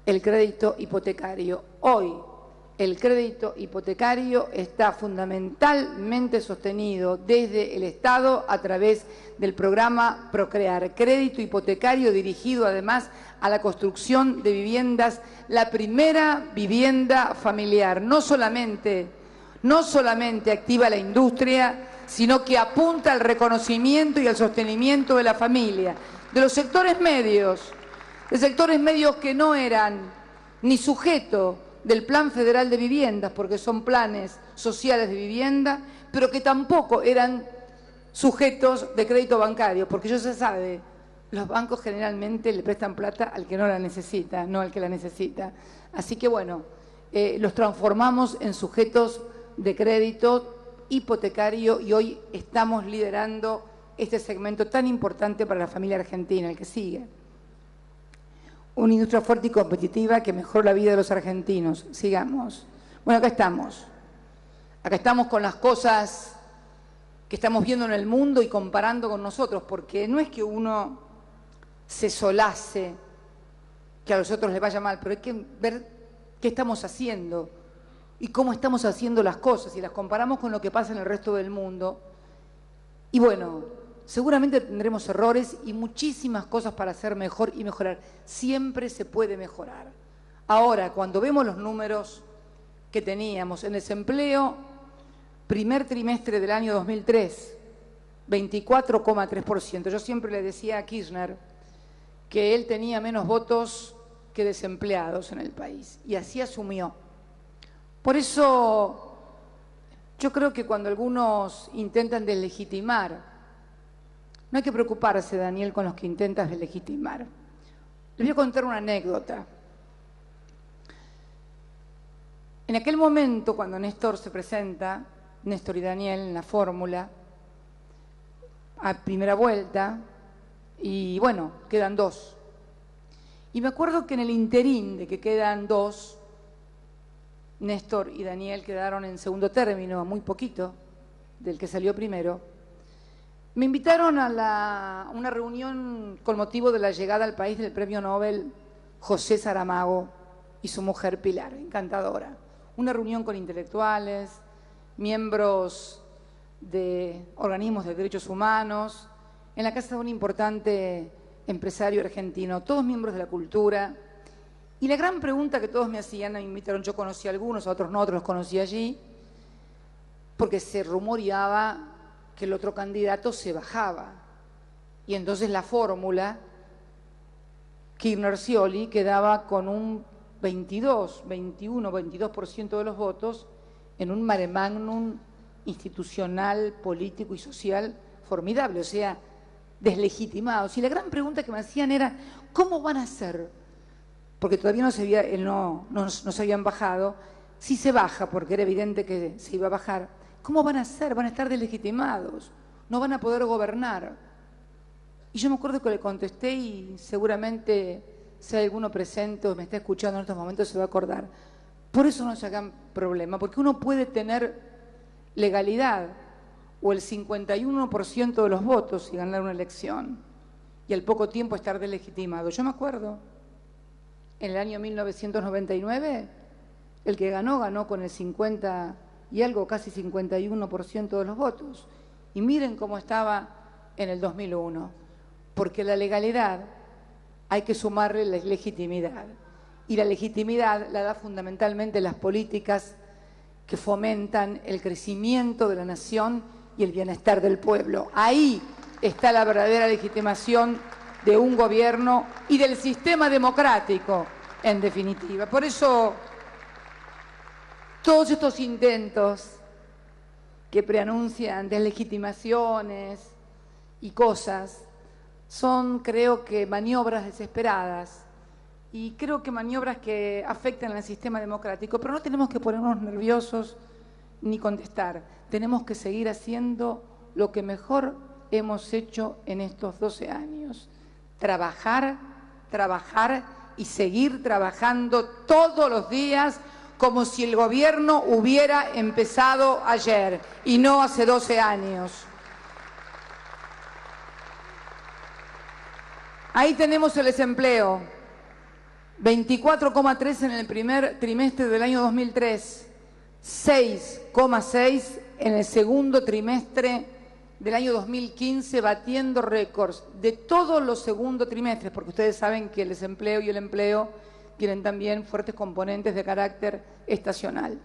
el crédito hipotecario. Hoy el crédito hipotecario está fundamentalmente sostenido desde el Estado a través del programa Procrear, crédito hipotecario dirigido además a la construcción de viviendas, la primera vivienda familiar, no solamente activa la industria, sino que apunta al reconocimiento y al sostenimiento de la familia, de los sectores medios, que no eran ni sujeto del Plan Federal de Viviendas, porque son planes sociales de vivienda, pero que tampoco eran sujetos de crédito bancario, porque ya se sabe, los bancos generalmente le prestan plata al que no la necesita, no al que la necesita. Así que bueno, los transformamos en sujetos de crédito hipotecario y hoy estamos liderando este segmento tan importante para la familia argentina, el que sigue. Una industria fuerte y competitiva que mejora la vida de los argentinos. Sigamos. Bueno, acá estamos. Acá estamos con las cosas que estamos viendo en el mundo y comparando con nosotros, porque no es que uno se solace que a los otros les vaya mal, pero hay que ver qué estamos haciendo y cómo estamos haciendo las cosas y las comparamos con lo que pasa en el resto del mundo. Y bueno, seguramente tendremos errores y muchísimas cosas para hacer mejor y mejorar. Siempre se puede mejorar. Ahora, cuando vemos los números que teníamos en desempleo, primer trimestre del año 2003, 24,3%. Yo siempre le decía a Kirchner que él tenía menos votos que desempleados en el país, y así asumió. Por eso, yo creo que cuando algunos intentan deslegitimar, no hay que preocuparse, Daniel, con los que intentas deslegitimar. Les voy a contar una anécdota. En aquel momento, cuando Néstor se presenta, Néstor y Daniel en la fórmula, a primera vuelta, y bueno, quedan 2. Y me acuerdo que en el interín de que quedan 2, Néstor y Daniel quedaron en segundo término, a muy poquito del que salió primero. Me invitaron a una reunión con motivo de la llegada al país del premio Nobel José Saramago y su mujer Pilar, encantadora. Una reunión con intelectuales, miembros de organismos de derechos humanos, en la casa de un importante empresario argentino, todos miembros de la cultura. Y la gran pregunta que todos me hacían, me invitaron, yo conocí a algunos, a otros no, otros los conocí allí, porque se rumoreaba que el otro candidato se bajaba. Y entonces la fórmula, Kirchner-Scioli, quedaba con un 22% de los votos en un mare magnum institucional, político y social formidable, o sea, deslegitimados. Y la gran pregunta que me hacían era, ¿cómo van a hacer? Porque todavía no se habían bajado. Si se baja, porque era evidente que se iba a bajar, ¿cómo van a hacer? Van a estar deslegitimados, no van a poder gobernar. Y yo me acuerdo que le contesté, y seguramente si hay alguno presente o me está escuchando en estos momentos se va a acordar. Por eso no se hagan problema, porque uno puede tener legalidad o el 51% de los votos y ganar una elección, y al poco tiempo estar deslegitimado. Yo me acuerdo, en el año 1999, el que ganó con el 50 y algo, casi 51% de los votos. Y miren cómo estaba en el 2001, porque la legalidad hay que sumarle la legitimidad. Y la legitimidad la da fundamentalmente las políticas que fomentan el crecimiento de la nación y el bienestar del pueblo. Ahí está la verdadera legitimación de un gobierno y del sistema democrático, en definitiva. Por eso, todos estos intentos que preanuncian deslegitimaciones y cosas son, creo que, maniobras desesperadas y creo que maniobras que afectan al sistema democrático, pero no tenemos que ponernos nerviosos ni contestar. Tenemos que seguir haciendo lo que mejor hemos hecho en estos 12 años. Trabajar, trabajar y seguir trabajando todos los días como si el gobierno hubiera empezado ayer y no hace 12 años. Ahí tenemos el desempleo, 24,3 en el primer trimestre del año 2003, 6,6 en el segundo trimestre del año 2015, batiendo récords de todos los segundos trimestres, porque ustedes saben que el desempleo y el empleo tienen también fuertes componentes de carácter estacional.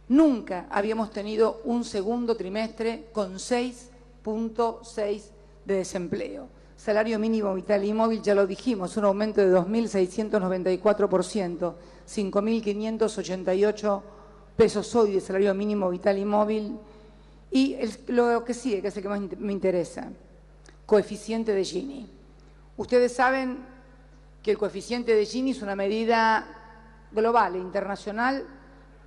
Nunca habíamos tenido un segundo trimestre con 6,6 de desempleo. Salario mínimo vital y móvil, ya lo dijimos, un aumento de 2.694%, 5.588 pesos hoy de salario mínimo vital y móvil. Y lo que sigue, que es el que más me interesa, coeficiente de Gini. Ustedes saben que el coeficiente de Gini es una medida global e internacional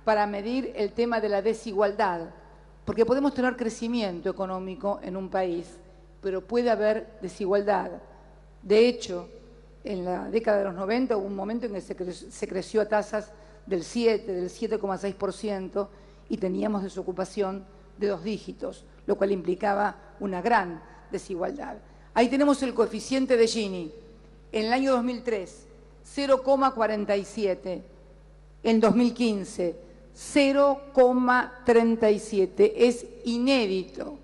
para medir el tema de la desigualdad, porque podemos tener crecimiento económico en un país, pero puede haber desigualdad. De hecho, en la década de los 90 hubo un momento en que se creció a tasas del 7,6% y teníamos desocupación de 2 dígitos, lo cual implicaba una gran desigualdad. Ahí tenemos el coeficiente de Gini. En el año 2003, 0,47. En 2015, 0,37. Es inédito.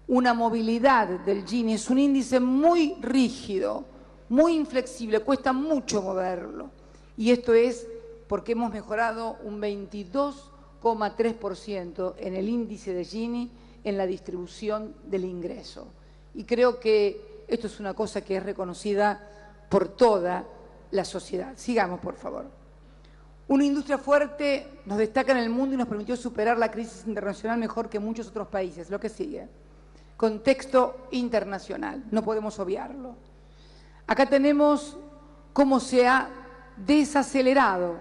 Una movilidad del Gini es un índice muy rígido, muy inflexible, cuesta mucho moverlo. Y esto es porque hemos mejorado un 22,3% en el índice de Gini en la distribución del ingreso. Y creo que esto es una cosa que es reconocida por toda la sociedad. Sigamos, por favor. Una industria fuerte nos destaca en el mundo y nos permitió superar la crisis internacional mejor que muchos otros países. Lo que sigue. Contexto internacional, no podemos obviarlo. Acá tenemos cómo se ha desacelerado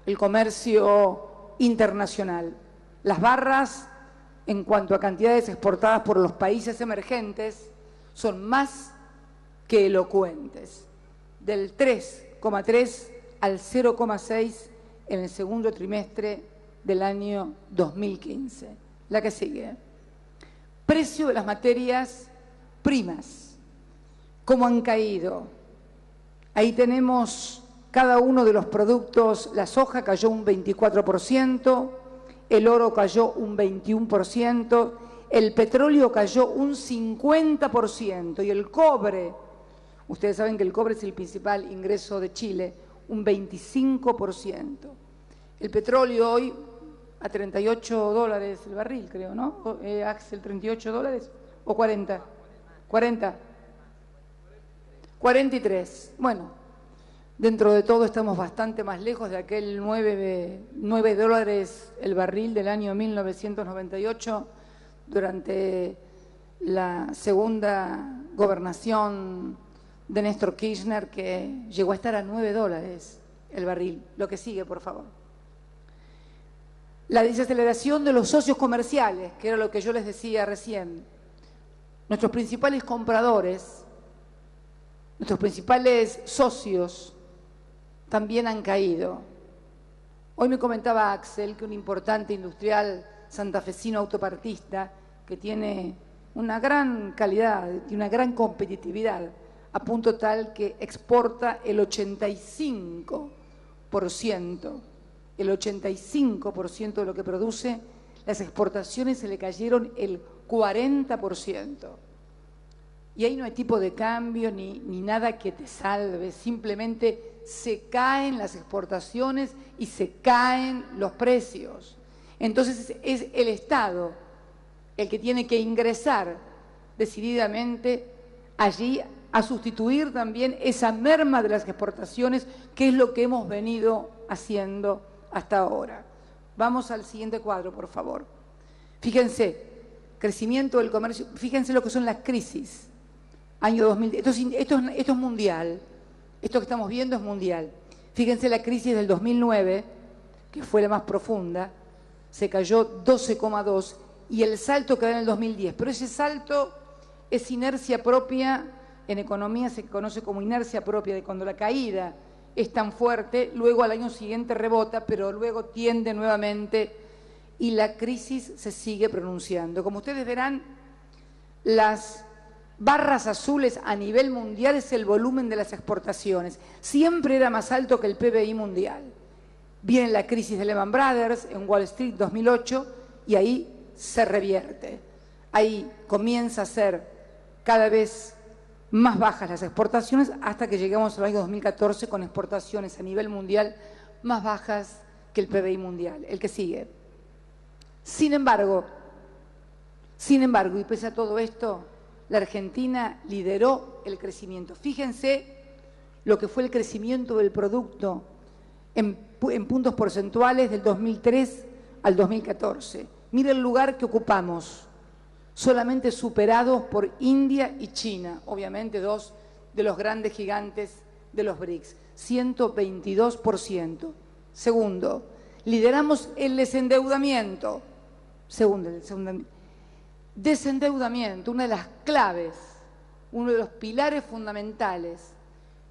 el comercio internacional. Las barras, en cuanto a cantidades exportadas por los países emergentes, son más que elocuentes. Del 3,3 al 0,6 en el segundo trimestre del año 2015. La que sigue. Precio de las materias primas. ¿Cómo han caído? Ahí tenemos cada uno de los productos. La soja cayó un 24%, el oro cayó un 21%, el petróleo cayó un 50% y el cobre, ustedes saben que el cobre es el principal ingreso de Chile, un 25%. El petróleo hoy a $38 el barril, creo, ¿no? Axel, $38 o 40. 40. 43. Bueno, dentro de todo estamos bastante más lejos de aquel $9 el barril del año 1998 durante la segunda gobernación de Néstor Kirchner, que llegó a estar a $9 el barril. Lo que sigue, por favor. La desaceleración de los socios comerciales, que era lo que yo les decía recién. Nuestros principales compradores, nuestros principales socios también han caído. Hoy me comentaba Axel que un importante industrial santafesino autopartista que tiene una gran calidad, tiene una gran competitividad, a punto tal que exporta el 85%. El 85% de lo que produce, las exportaciones se le cayeron el 40%. Y ahí no hay tipo de cambio ni nada que te salve, simplemente se caen las exportaciones y se caen los precios. Entonces es el Estado el que tiene que ingresar decididamente allí a sustituir también esa merma de las exportaciones, que es lo que hemos venido haciendo hasta ahora. Vamos al siguiente cuadro, por favor. Fíjense, crecimiento del comercio, fíjense lo que son las crisis. Año 2000, esto es mundial, esto que estamos viendo es mundial. Fíjense la crisis del 2009, que fue la más profunda, se cayó 12,2, y el salto que da en el 2010. Pero ese salto es inercia propia, en economía se conoce como inercia propia, de cuando la caída es tan fuerte, luego al año siguiente rebota, pero luego tiende nuevamente y la crisis se sigue pronunciando. Como ustedes verán, las barras azules a nivel mundial es el volumen de las exportaciones. Siempre era más alto que el PBI mundial. Viene la crisis de Lehman Brothers en Wall Street 2008 y ahí se revierte. Ahí comienza a ser cada vez más bajas las exportaciones hasta que llegamos al año 2014 con exportaciones a nivel mundial más bajas que el PBI mundial, el que sigue. Sin embargo, y pese a todo esto, la Argentina lideró el crecimiento. Fíjense lo que fue el crecimiento del producto en puntos porcentuales del 2003 al 2014. Mire el lugar que ocupamos, solamente superados por India y China, obviamente dos de los grandes gigantes de los BRICS, 122%. Segundo, lideramos el desendeudamiento. Desendeudamiento, una de las claves, uno de los pilares fundamentales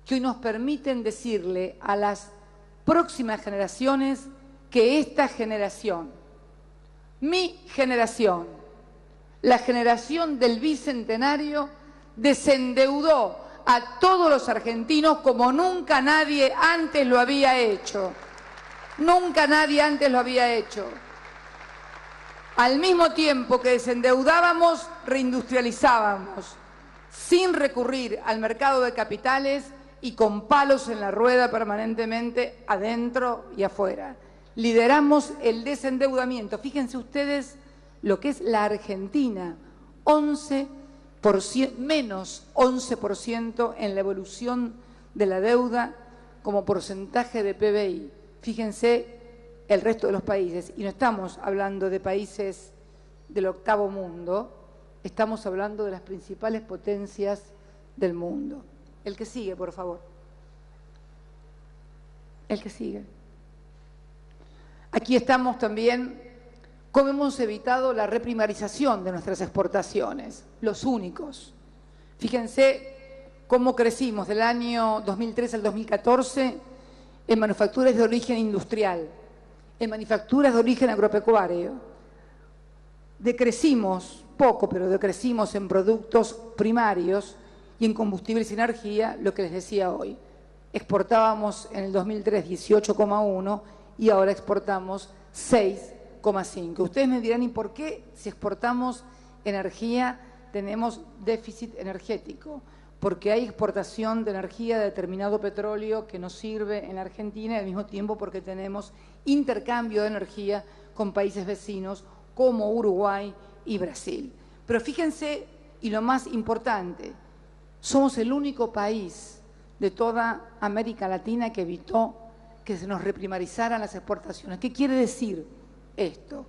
que hoy nos permiten decirle a las próximas generaciones que esta generación, mi generación, la generación del bicentenario, desendeudó a todos los argentinos como nunca nadie antes lo había hecho. Nunca nadie antes lo había hecho. Al mismo tiempo que desendeudábamos, reindustrializábamos, sin recurrir al mercado de capitales y con palos en la rueda permanentemente adentro y afuera. Lideramos el desendeudamiento. Fíjense ustedes lo que es la Argentina, 11%, menos 11% en la evolución de la deuda como porcentaje de PBI. Fíjense el resto de los países, y no estamos hablando de países del octavo mundo, estamos hablando de las principales potencias del mundo. El que sigue, por favor. El que sigue. Aquí estamos también cómo hemos evitado la reprimarización de nuestras exportaciones, los únicos. Fíjense cómo crecimos del año 2003 al 2014 en manufacturas de origen industrial, en manufacturas de origen agropecuario. Decrecimos poco, pero decrecimos en productos primarios y en combustibles y energía, lo que les decía hoy. Exportábamos en el 2003 18,1 y ahora exportamos 6,5. Ustedes me dirán, ¿y por qué si exportamos energía tenemos déficit energético? Porque hay exportación de energía de determinado petróleo que nos sirve en la Argentina y al mismo tiempo porque tenemos intercambio de energía con países vecinos como Uruguay y Brasil. Pero fíjense, y lo más importante, somos el único país de toda América Latina que evitó que se nos reprimarizaran las exportaciones. ¿Qué quiere decir esto?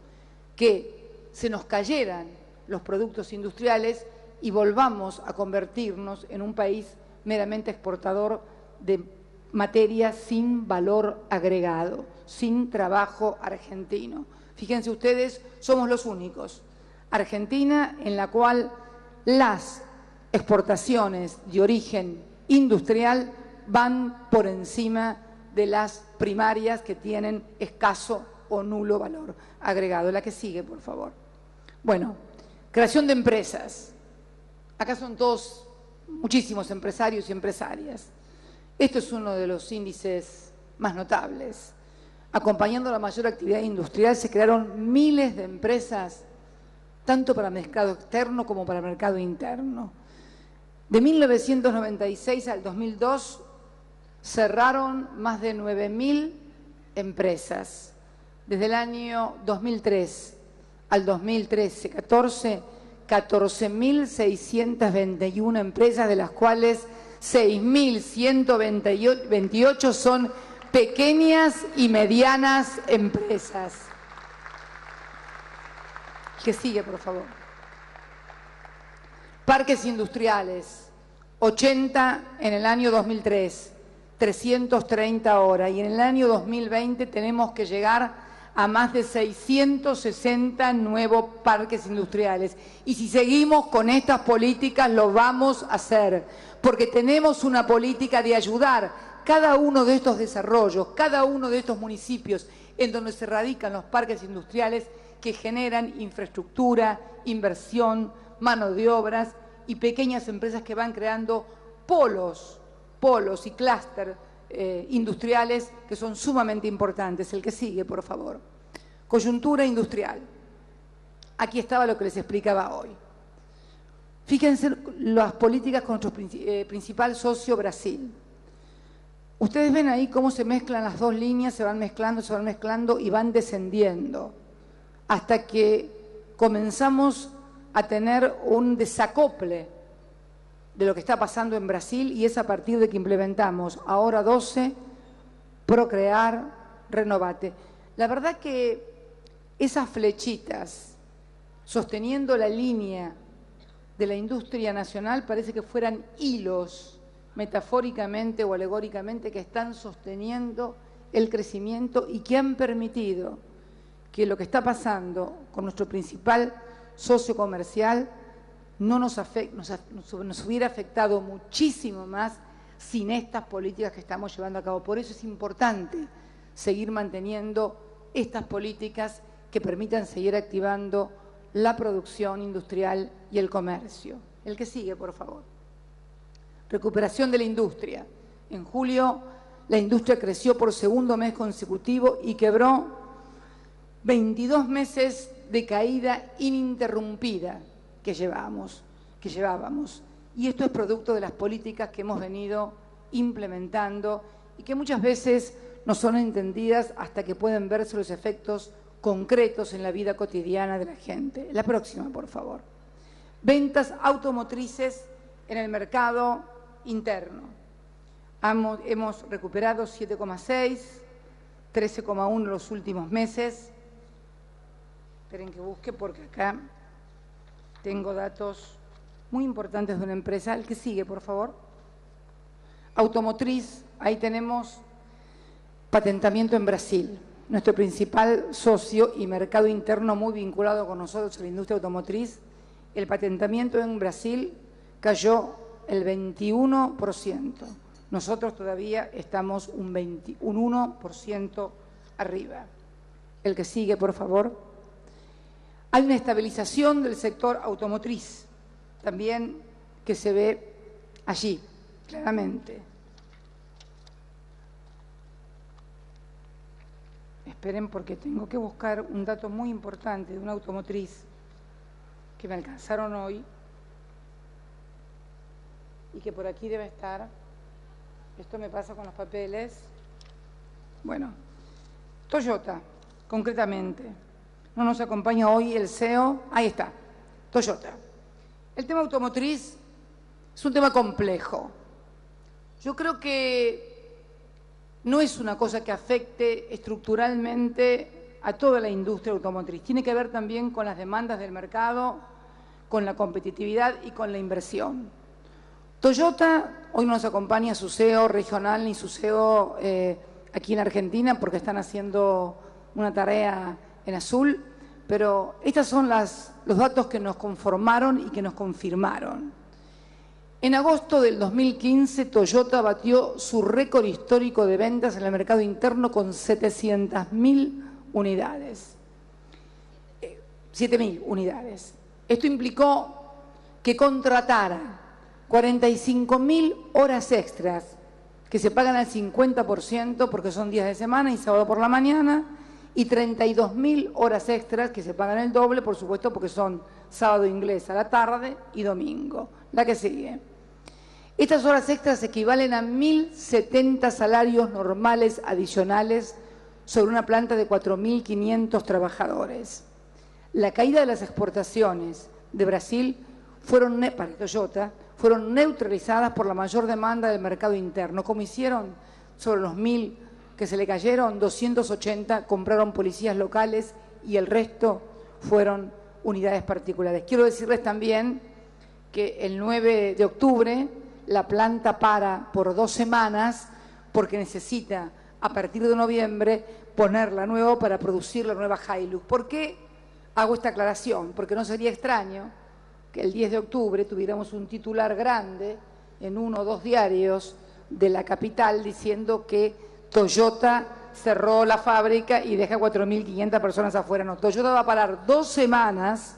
Que se nos cayeran los productos industriales y volvamos a convertirnos en un país meramente exportador de materia sin valor agregado, sin trabajo argentino. Fíjense ustedes, somos los únicos. Argentina, en la cual las exportaciones de origen industrial van por encima de las primarias que tienen escaso o nulo valor agregado. La que sigue, por favor. Bueno, creación de empresas. Acá son todos, muchísimos empresarios y empresarias. Esto es uno de los índices más notables. Acompañando la mayor actividad industrial, se crearon miles de empresas, tanto para el mercado externo como para el mercado interno. De 1996 al 2002, cerraron más de 9.000 empresas. Desde el año 2003 al 2013-14, 14.621 empresas, de las cuales 6.128 son pequeñas y medianas empresas. Que sigue, por favor. Parques industriales, 80 en el año 2003, 330 ahora, y en el año 2020 tenemos que llegar a más de 660 nuevos parques industriales. Y si seguimos con estas políticas lo vamos a hacer, porque tenemos una política de ayudar cada uno de estos desarrollos, cada uno de estos municipios en donde se radican los parques industriales que generan infraestructura, inversión, mano de obras y pequeñas empresas que van creando polos y clúster industriales que son sumamente importantes. El que sigue, por favor. Coyuntura industrial. Aquí estaba lo que les explicaba hoy. Fíjense las políticas con nuestro principal socio, Brasil. Ustedes ven ahí cómo se mezclan las dos líneas, se van mezclando y van descendiendo, hasta que comenzamos a tener un desacople de lo que está pasando en Brasil, y es a partir de que implementamos ahora 12, Procrear, Renovate. La verdad que esas flechitas sosteniendo la línea de la industria nacional parece que fueran hilos, metafóricamente o alegóricamente, que están sosteniendo el crecimiento y que han permitido que lo que está pasando con nuestro principal socio comercial no nos hubiera afectado muchísimo más sin estas políticas que estamos llevando a cabo. Por eso es importante seguir manteniendo estas políticas que permitan seguir activando la producción industrial y el comercio. El que sigue, por favor. Recuperación de la industria. En julio la industria creció por segundo mes consecutivo y quebró 22 meses de caída ininterrumpida que llevábamos. Y esto es producto de las políticas que hemos venido implementando y que muchas veces no son entendidas hasta que pueden verse los efectos concretos en la vida cotidiana de la gente. La próxima, por favor. Ventas automotrices en el mercado interno. Hemos recuperado 7,6, 13,1 los últimos meses. Esperen que busque porque acá tengo datos muy importantes de una empresa. El que sigue, por favor. Automotriz, ahí tenemos patentamiento en Brasil. Nuestro principal socio y mercado interno muy vinculado con nosotros a la industria automotriz. El patentamiento en Brasil cayó el 21%. Nosotros todavía estamos un 1% arriba. El que sigue, por favor. Hay una estabilización del sector automotriz, también que se ve allí, claramente. Esperen porque tengo que buscar un dato muy importante de una automotriz que me alcanzaron hoy y que por aquí debe estar. Esto me pasa con los papeles. Bueno, Toyota, concretamente. No nos acompaña hoy el CEO. Ahí está, Toyota. El tema automotriz es un tema complejo. Yo creo que no es una cosa que afecte estructuralmente a toda la industria automotriz. Tiene que ver también con las demandas del mercado, con la competitividad y con la inversión. Toyota, hoy no nos acompaña su CEO regional ni su CEO aquí en Argentina porque están haciendo una tarea en azul, pero estos son los datos que nos conformaron y que nos confirmaron. En agosto del 2015, Toyota batió su récord histórico de ventas en el mercado interno con 700.000 unidades. 7.000 unidades. Esto implicó que contratara 45.000 horas extras que se pagan al 50% porque son días de semana y sábado por la mañana, y 32.000 horas extras que se pagan el doble, por supuesto, porque son sábado inglés a la tarde y domingo. La que sigue. Estas horas extras equivalen a 1.070 salarios normales adicionales sobre una planta de 4.500 trabajadores. La caída de las exportaciones de Brasil para Toyota fueron neutralizadas por la mayor demanda del mercado interno. Como hicieron sobre los 1.000 que se le cayeron, 280 compraron policías locales y el resto fueron unidades particulares. Quiero decirles también que el 9 de octubre la planta para por 2 semanas porque necesita a partir de noviembre ponerla nueva para producir la nueva Hilux. ¿Por qué hago esta aclaración? Porque no sería extraño que el 10 de octubre tuviéramos un titular grande en 1 o 2 diarios de la capital diciendo que Toyota cerró la fábrica y deja 4.500 personas afuera. No, Toyota va a parar 2 semanas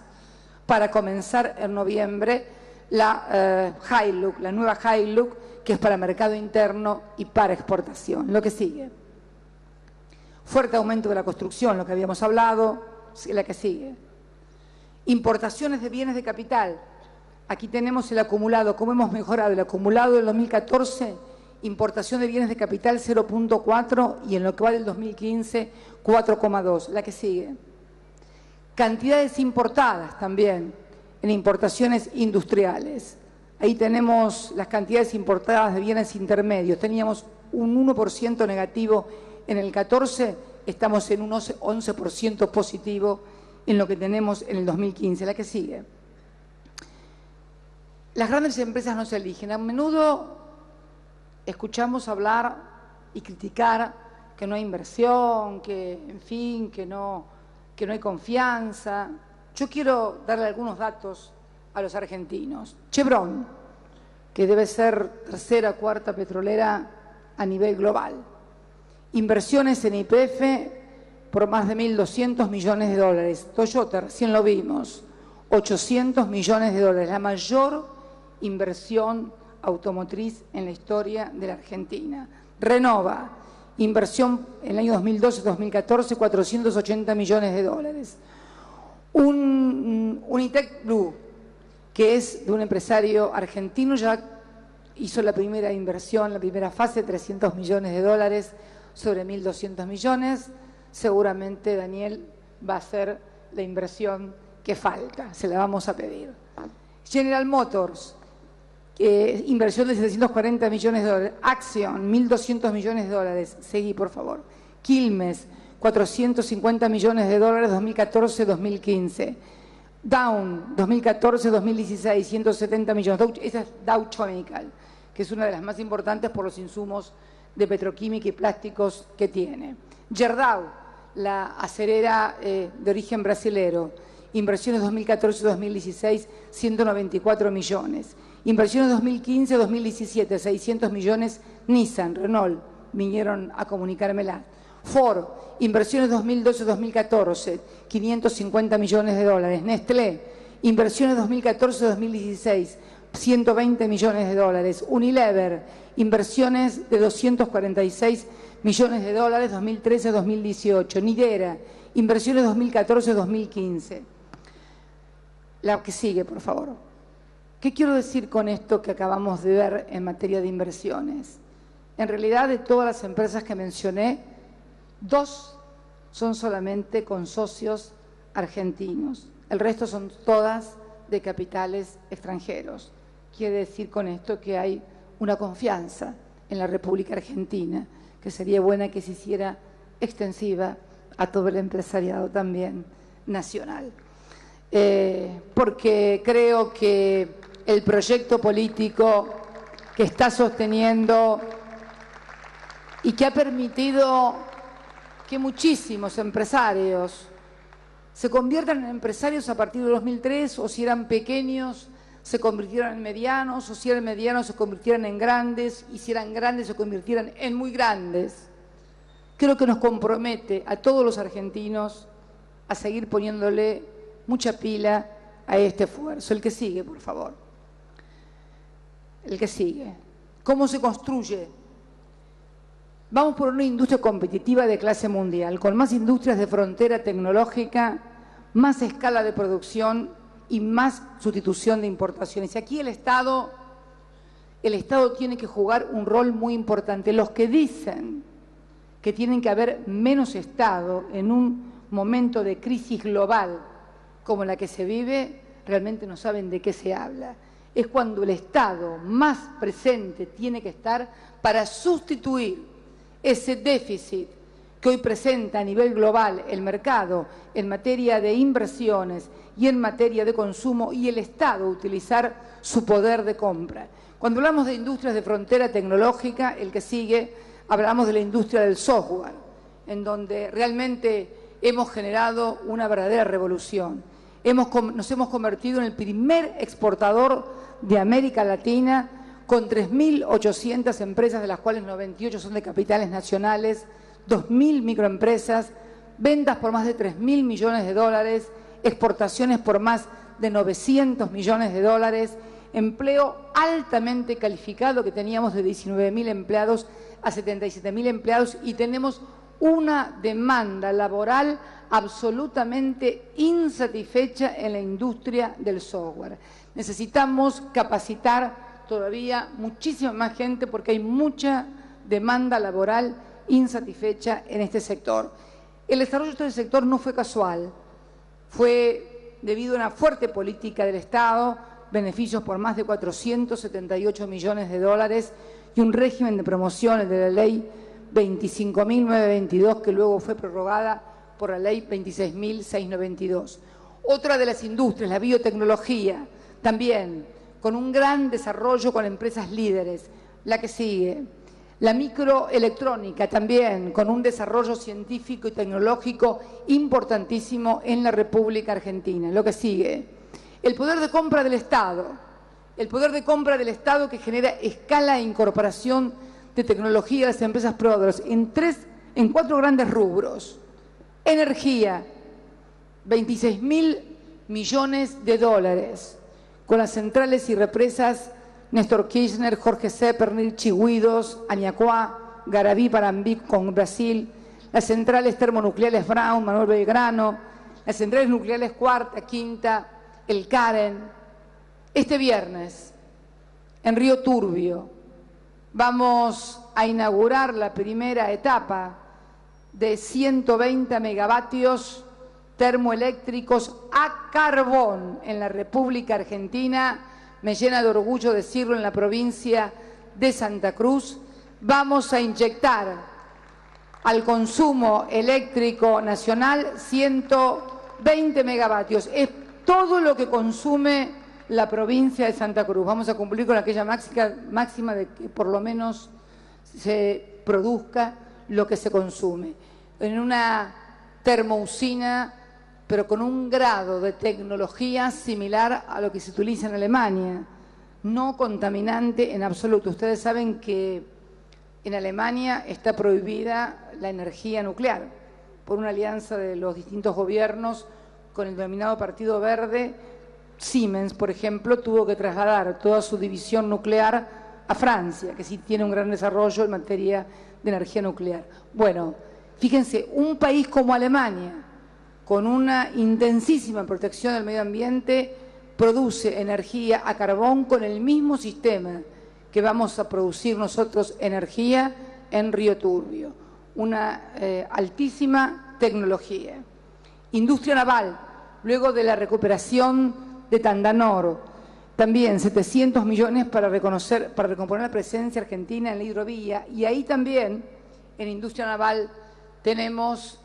para comenzar en noviembre la Hilux, la nueva Hilux, que es para mercado interno y para exportación. Lo que sigue. Fuerte aumento de la construcción, lo que habíamos hablado, la que sigue. Importaciones de bienes de capital. Aquí tenemos el acumulado, cómo hemos mejorado el acumulado del 2014, importación de bienes de capital 0.4 y en lo que va del 2015 4.2. La que sigue. Cantidades importadas también en importaciones industriales. Ahí tenemos las cantidades importadas de bienes intermedios. Teníamos un 1% negativo en el 14, estamos en un 11% positivo en lo que tenemos en el 2015. La que sigue. Las grandes empresas no se eligen. A menudo escuchamos hablar y criticar que no hay inversión, que, en fin, que no hay confianza. Yo quiero darle algunos datos a los argentinos. Chevron, que debe ser 3ª o 4ª petrolera a nivel global. Inversiones en YPF por más de 1.200 millones de dólares. Toyota, recién lo vimos, 800 millones de dólares, la mayor inversión automotriz en la historia de la Argentina. Renova, inversión en el año 2012-2014, 480 millones de dólares. Unitec Blue, que es de un empresario argentino, ya hizo la primera inversión, la primera fase, 300 millones de dólares sobre 1.200 millones. Seguramente Daniel va a hacer la inversión que falta, se la vamos a pedir. General Motors, inversión de 740 millones de dólares. Action, 1.200 millones de dólares. Seguí, por favor. Quilmes, 450 millones de dólares 2014-2015. Dow, 2014-2016, 170 millones. Esa es Dow Chemical, que es una de las más importantes por los insumos de petroquímica y plásticos que tiene. Gerdau, la acerera de origen brasilero, inversiones 2014-2016, 194 millones. Inversiones 2015-2017, 600 millones. Nissan, Renault, vinieron a comunicármela. Ford, inversiones 2012-2014, 550 millones de dólares. Nestlé, inversiones 2014-2016, 120 millones de dólares. Unilever, inversiones de 246 millones de dólares 2013-2018. Nidera, inversiones 2014-2015. La que sigue, por favor. ¿Qué quiero decir con esto que acabamos de ver en materia de inversiones? En realidad, de todas las empresas que mencioné, 2 son solamente con socios argentinos. El resto son todas de capitales extranjeros. Quiere decir con esto que hay una confianza en la República Argentina, que sería buena que se hiciera extensiva a todo el empresariado también nacional. Porque creo que el proyecto político que está sosteniendo y que ha permitido que muchísimos empresarios se conviertan en empresarios a partir de 2003, o si eran pequeños se convirtieran en medianos, o si eran medianos se convirtieran en grandes, y si eran grandes se convirtieran en muy grandes. Creo que nos compromete a todos los argentinos a seguir poniéndole mucha pila a este esfuerzo. El que sigue, por favor. El que sigue. ¿Cómo se construye? Vamos por una industria competitiva de clase mundial, con más industrias de frontera tecnológica, más escala de producción y más sustitución de importaciones. Y aquí el Estado tiene que jugar un rol muy importante. Los que dicen que tienen que haber menos Estado en un momento de crisis global como la que se vive, realmente no saben de qué se habla. Es cuando el Estado más presente tiene que estar para sustituir ese déficit que hoy presenta a nivel global el mercado en materia de inversiones y en materia de consumo, y el Estado utilizar su poder de compra. Cuando hablamos de industrias de frontera tecnológica, el que sigue, hablamos de la industria del software, en donde realmente hemos generado una verdadera revolución. Nos hemos convertido en el primer exportador de América Latina, con 3.800 empresas, de las cuales 98 son de capitales nacionales, 2.000 microempresas, ventas por más de 3.000 millones de dólares, exportaciones por más de 900 millones de dólares, empleo altamente calificado, que teníamos de 19.000 empleados a 77.000 empleados, y tenemos una demanda laboral absolutamente insatisfecha en la industria del software. Necesitamos capacitar todavía muchísima más gente porque hay mucha demanda laboral insatisfecha en este sector. El desarrollo de este sector no fue casual, fue debido a una fuerte política del Estado, beneficios por más de 478 millones de dólares y un régimen de promociones de la ley 25.922, que luego fue prorrogada por la ley 26.692. Otra de las industrias, la biotecnología, también con un gran desarrollo con empresas líderes. La que sigue, la microelectrónica, también con un desarrollo científico y tecnológico importantísimo en la República Argentina. Lo que sigue, el poder de compra del Estado, que genera escala e incorporación de tecnología de las empresas proveedoras en 4 grandes rubros. Energía, 26.000 millones de dólares, con las centrales y represas Néstor Kirchner, Jorge Zeppernil, Chihuidos, Añacuá, Garabí, Parambic con Brasil, las centrales termonucleares Brown, Manuel Belgrano, las centrales nucleares Cuarta, Quinta, el Karen. Este viernes, en Río Turbio, vamos a inaugurar la primera etapa de 120 megavatios termoeléctricos a carbón en la República Argentina. Me llena de orgullo decirlo, en la provincia de Santa Cruz. Vamos a inyectar al consumo eléctrico nacional 120 megavatios. Es todo lo que consume la provincia de Santa Cruz. Vamos a cumplir con aquella máxima de que por lo menos se produzca lo que se consume. En una termousina, pero con un grado de tecnología similar a lo que se utiliza en Alemania, no contaminante en absoluto. Ustedes saben que en Alemania está prohibida la energía nuclear por una alianza de los distintos gobiernos con el denominado Partido Verde. Siemens, por ejemplo, tuvo que trasladar toda su división nuclear a Francia, que sí tiene un gran desarrollo en materia de energía nuclear. Bueno, fíjense, un país como Alemania, con una intensísima protección del medio ambiente, produce energía a carbón con el mismo sistema que vamos a producir nosotros energía en Río Turbio. Una altísima tecnología. Industria naval, luego de la recuperación de Tandanor, también 700 millones para recomponer la presencia argentina en la hidrovía, y ahí también en industria naval tenemos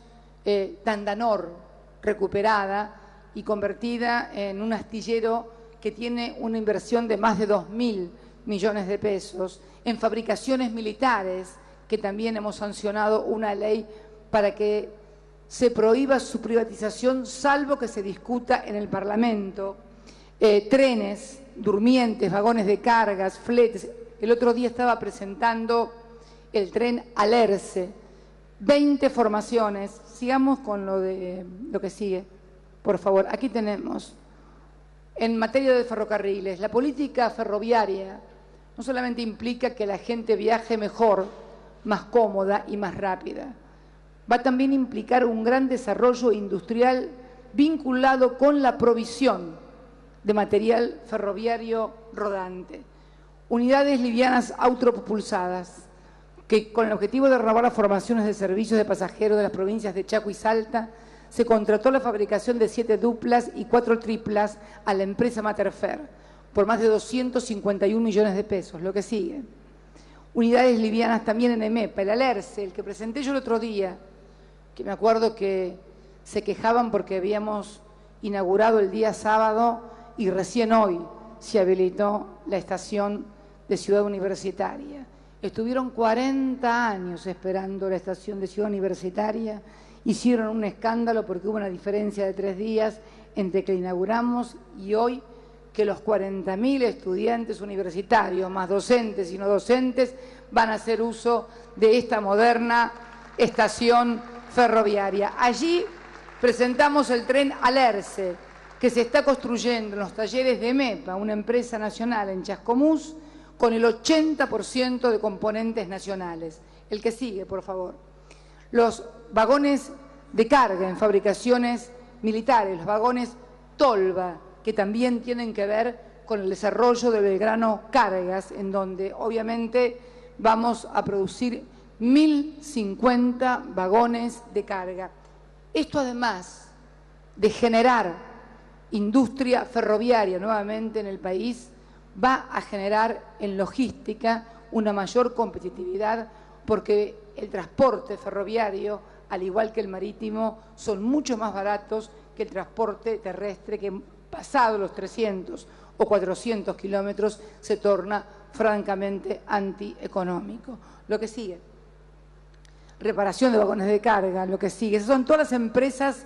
Tandanor recuperada y convertida en un astillero que tiene una inversión de más de 2.000 millones de pesos, en fabricaciones militares, que también hemos sancionado una ley para que se prohíba su privatización, salvo que se discuta en el Parlamento, trenes, durmientes, vagones de cargas, fletes. El otro día estaba presentando el tren Alerce, 20 formaciones. Sigamos con lo que sigue, por favor. Aquí tenemos, en materia de ferrocarriles, la política ferroviaria no solamente implica que la gente viaje mejor, más cómoda y más rápida, va también a implicar un gran desarrollo industrial vinculado con la provisión de material ferroviario rodante. Unidades livianas autopropulsadas, que con el objetivo de renovar las formaciones de servicios de pasajeros de las provincias de Chaco y Salta, se contrató la fabricación de 7 duplas y 4 triplas a la empresa Materfer por más de 251 millones de pesos, lo que sigue. Unidades livianas también en EMEPA, el Alerce, el que presenté yo el otro día, que me acuerdo que se quejaban porque habíamos inaugurado el día sábado y recién hoy se habilitó la estación de Ciudad Universitaria. Estuvieron 40 años esperando la estación de Ciudad Universitaria, hicieron un escándalo porque hubo una diferencia de 3 días entre que la inauguramos y hoy, que los 40.000 estudiantes universitarios, más docentes y no docentes, van a hacer uso de esta moderna estación ferroviaria. Allí presentamos el tren Alerce, que se está construyendo en los talleres de EMEPA, una empresa nacional en Chascomús, con el 80% de componentes nacionales. El que sigue, por favor. Los vagones de carga en fabricaciones militares, los vagones Tolva, que también tienen que ver con el desarrollo de Belgrano Cargas, en donde obviamente vamos a producir 1.050 vagones de carga. Esto además de generar industria ferroviaria nuevamente en el país, va a generar en logística una mayor competitividad, porque el transporte ferroviario, al igual que el marítimo, son mucho más baratos que el transporte terrestre, que pasado los 300 o 400 kilómetros se torna francamente antieconómico. Lo que sigue, reparación de vagones de carga, lo que sigue, esas son todas las empresas,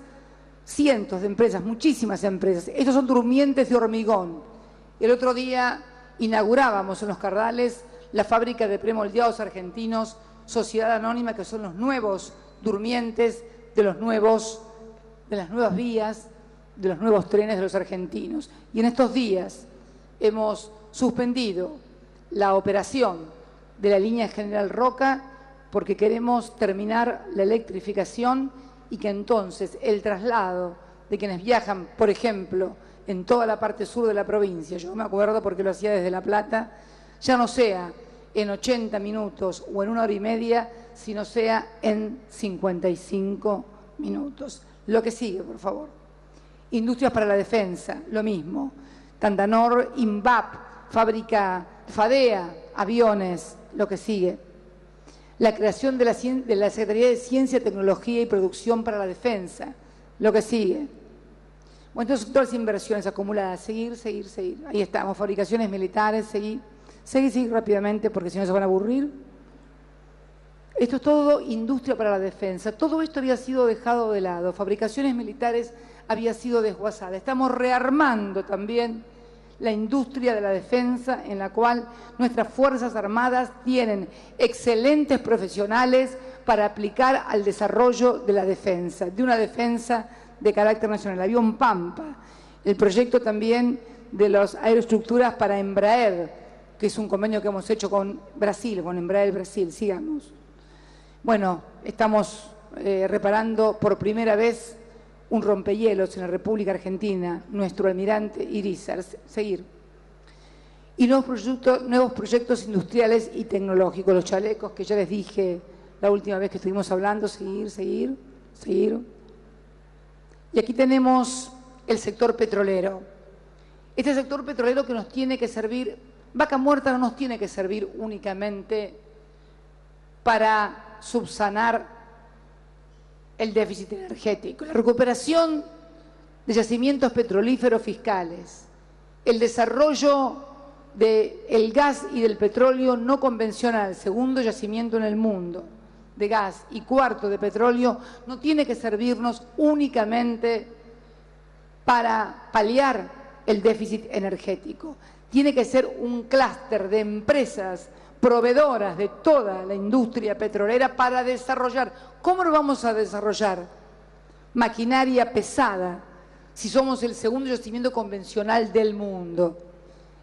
cientos de empresas, muchísimas empresas. Estos son durmientes de hormigón. El otro día inaugurábamos en Los Cardales la fábrica de premoldeados argentinos, Sociedad Anónima, que son los nuevos durmientes de las nuevas vías, de los nuevos trenes de los argentinos. Y en estos días hemos suspendido la operación de la línea General Roca porque queremos terminar la electrificación y que entonces el traslado de quienes viajan, por ejemplo, en toda la parte sur de la provincia, yo me acuerdo porque lo hacía desde La Plata, ya no sea en 80 minutos o en 1 hora y media, sino sea en 55 minutos. Lo que sigue, por favor. Industrias para la defensa, lo mismo. Tandanor, INVAP, fábrica FADEA, aviones, lo que sigue. La creación de la Secretaría de Ciencia, Tecnología y Producción para la Defensa, lo que sigue. Bueno, entonces todas las inversiones acumuladas, seguir. Ahí estamos, fabricaciones militares, seguir rápidamente porque si no se van a aburrir. Esto es todo industria para la defensa. Todo esto había sido dejado de lado. Fabricaciones militares había sido desguazada. Estamos rearmando también la industria de la defensa, en la cual nuestras Fuerzas Armadas tienen excelentes profesionales para aplicar al desarrollo de la defensa, de una defensa de carácter nacional. El avión Pampa, el proyecto también de las aeroestructuras para Embraer, que es un convenio que hemos hecho con Brasil, con Embraer Brasil. Sigamos. Bueno, estamos reparando por primera vez un rompehielos en la República Argentina, nuestro almirante Irizar. Seguir. Y nuevos proyectos industriales y tecnológicos, los chalecos que ya les dije la última vez que estuvimos hablando, seguir. Y aquí tenemos el sector petrolero. Este sector petrolero que nos tiene que servir, Vaca Muerta no nos tiene que servir únicamente para subsanar el déficit energético, la recuperación de yacimientos petrolíferos fiscales, el desarrollo del gas y del petróleo no convencional, segundo yacimiento en el mundo de gas y cuarto de petróleo, no tiene que servirnos únicamente para paliar el déficit energético. Tiene que ser un clúster de empresas proveedoras de toda la industria petrolera para desarrollar. ¿Cómo lo vamos a desarrollar? Maquinaria pesada, si somos el segundo yacimiento convencional del mundo.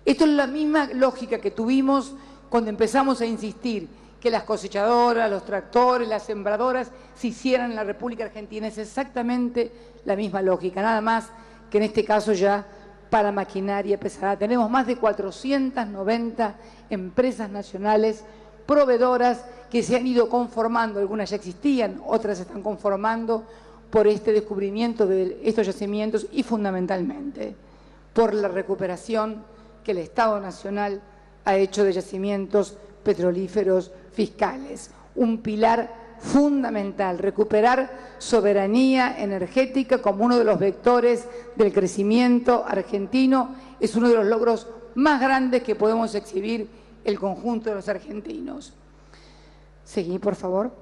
Esto es la misma lógica que tuvimos cuando empezamos a insistir que las cosechadoras, los tractores, las sembradoras se hicieran en la República Argentina. Es exactamente la misma lógica, nada más que en este caso ya para maquinaria pesada. Tenemos más de 490 empresas nacionales proveedoras que se han ido conformando, algunas ya existían, otras se están conformando por este descubrimiento de estos yacimientos y fundamentalmente por la recuperación que el Estado Nacional ha hecho de yacimientos petrolíferos fiscales. Un pilar fundamental, recuperar soberanía energética como uno de los vectores del crecimiento argentino, es uno de los logros más grandes que podemos exhibir el conjunto de los argentinos. Seguí, por favor.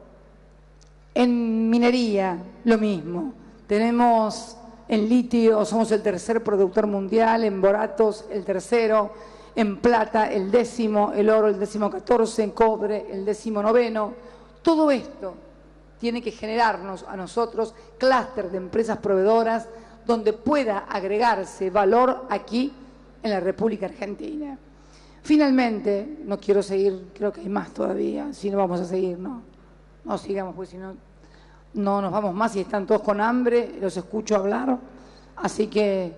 En minería, lo mismo. Tenemos en litio, somos el tercer productor mundial, en boratos el tercero, en plata el 10º, el oro el 14º, en cobre el 19º. Todo esto tiene que generarnos a nosotros clúster de empresas proveedoras donde pueda agregarse valor aquí en la República Argentina. Finalmente, no quiero seguir, creo que hay más todavía, si no vamos a seguir, no sigamos, porque si no, no nos vamos más y están todos con hambre, los escucho hablar, así que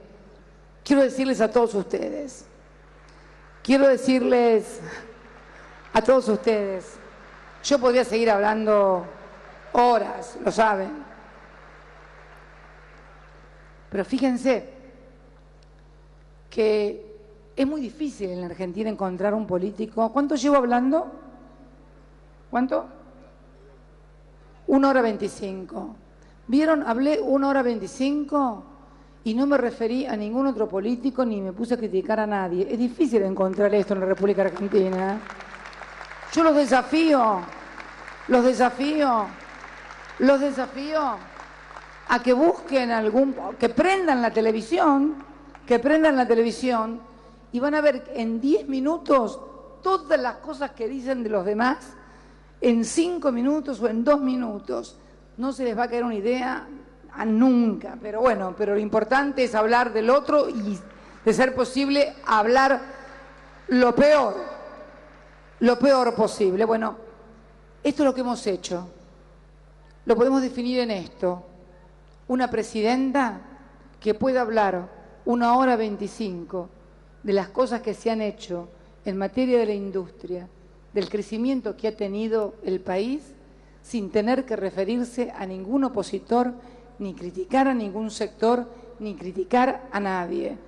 quiero decirles a todos ustedes, yo podría seguir hablando horas, lo saben, pero fíjense que es muy difícil en la Argentina encontrar un político. ¿Cuánto llevo hablando? ¿Cuánto? 1 hora 25. ¿Vieron? Hablé 1 hora 25 y no me referí a ningún otro político ni me puse a criticar a nadie. Es difícil encontrar esto en la República Argentina. Yo los desafío a que busquen que prendan la televisión y van a ver en 10 minutos todas las cosas que dicen de los demás, en 5 minutos o en 2 minutos. No se les va a caer una idea nunca, pero bueno, pero lo importante es hablar del otro y, de ser posible, hablar lo peor posible. Bueno, esto es lo que hemos hecho. Lo podemos definir en esto: una presidenta que pueda hablar 1 hora 25 de las cosas que se han hecho en materia de la industria, del crecimiento que ha tenido el país, sin tener que referirse a ningún opositor, ni criticar a ningún sector, ni criticar a nadie.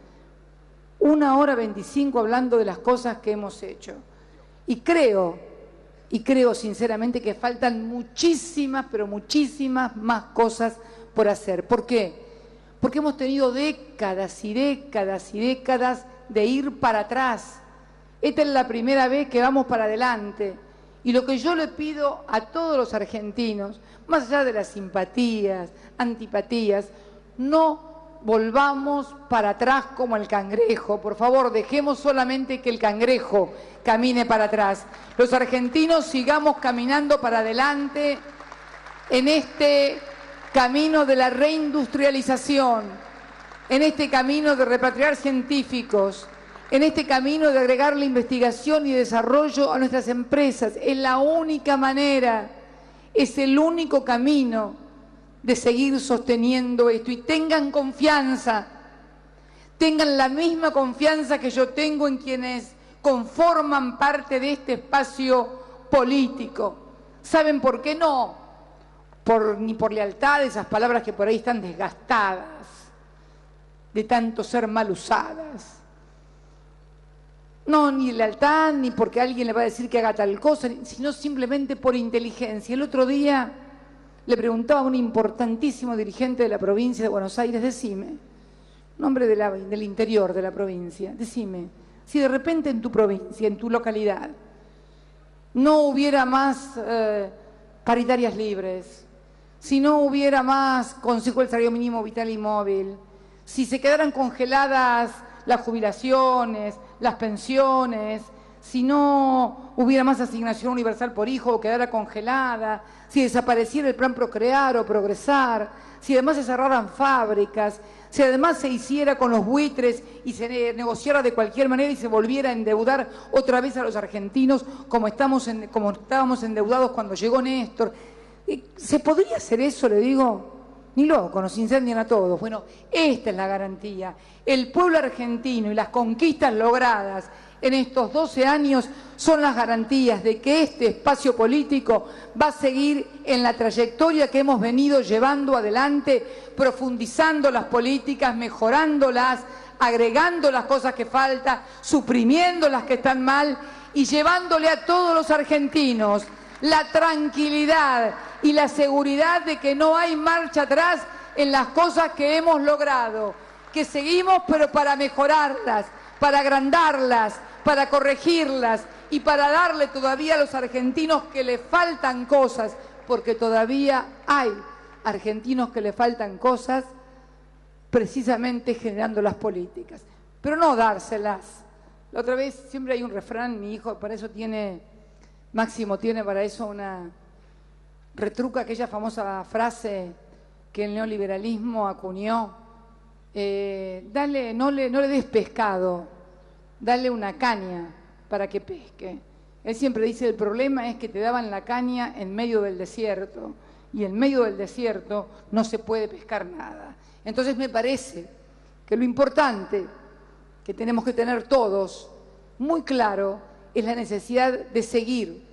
1 hora 25 hablando de las cosas que hemos hecho. Y creo sinceramente que faltan muchísimas, pero muchísimas más cosas por hacer. ¿Por qué? Porque hemos tenido décadas y décadas y décadas de ir para atrás. Esta es la primera vez que vamos para adelante. Y lo que yo le pido a todos los argentinos, más allá de las simpatías, antipatías, no volvamos para atrás como el cangrejo. Por favor, dejemos solamente que el cangrejo camine para atrás. Los argentinos sigamos caminando para adelante en este camino de la reindustrialización, en este camino de repatriar científicos, en este camino de agregar la investigación y desarrollo a nuestras empresas. Es la única manera, es el único camino de seguir sosteniendo esto. Y tengan confianza, tengan la misma confianza que yo tengo en quienes conforman parte de este espacio político. ¿Saben por qué no? Ni por lealtad, esas palabras que por ahí están desgastadas, de tanto ser mal usadas. No, ni lealtad, ni porque alguien le va a decir que haga tal cosa, sino simplemente por inteligencia. El otro día le preguntaba a un importantísimo dirigente de la provincia de Buenos Aires, decime, nombre del interior de la provincia, decime, si de repente en tu provincia, en tu localidad, no hubiera más paritarias libres, si no hubiera más Consejo del Salario Mínimo Vital y Móvil, si se quedaran congeladas las jubilaciones, las pensiones, si no hubiera más asignación universal por hijo o quedara congelada, si desapareciera el plan Procrear o Progresar, si además se cerraran fábricas, si además se hiciera con los buitres y se negociara de cualquier manera y se volviera a endeudar otra vez a los argentinos como estábamos endeudados cuando llegó Néstor. ¿Se podría hacer eso, le digo? ni locos, nos incendian a todos. Bueno, esta es la garantía. El pueblo argentino y las conquistas logradas en estos 12 años son las garantías de que este espacio político va a seguir en la trayectoria que hemos venido llevando adelante, profundizando las políticas, mejorándolas, agregando las cosas que faltan, suprimiendo las que están mal y llevándole a todos los argentinos la tranquilidad y la seguridad de que no hay marcha atrás en las cosas que hemos logrado, que seguimos pero para mejorarlas, para agrandarlas, para corregirlas y para darle todavía a los argentinos que le faltan cosas, porque todavía hay argentinos que le faltan cosas, precisamente generando las políticas, pero no dárselas. La otra vez siempre hay un refrán, mi hijo para eso tiene, Máximo tiene para eso una retruca, aquella famosa frase que el neoliberalismo acuñó, no le des pescado, dale una caña para que pesque. Él siempre dice, el problema es que te daban la caña en medio del desierto, y en medio del desierto no se puede pescar nada. Entonces me parece que lo importante que tenemos que tener todos muy claro es la necesidad de seguir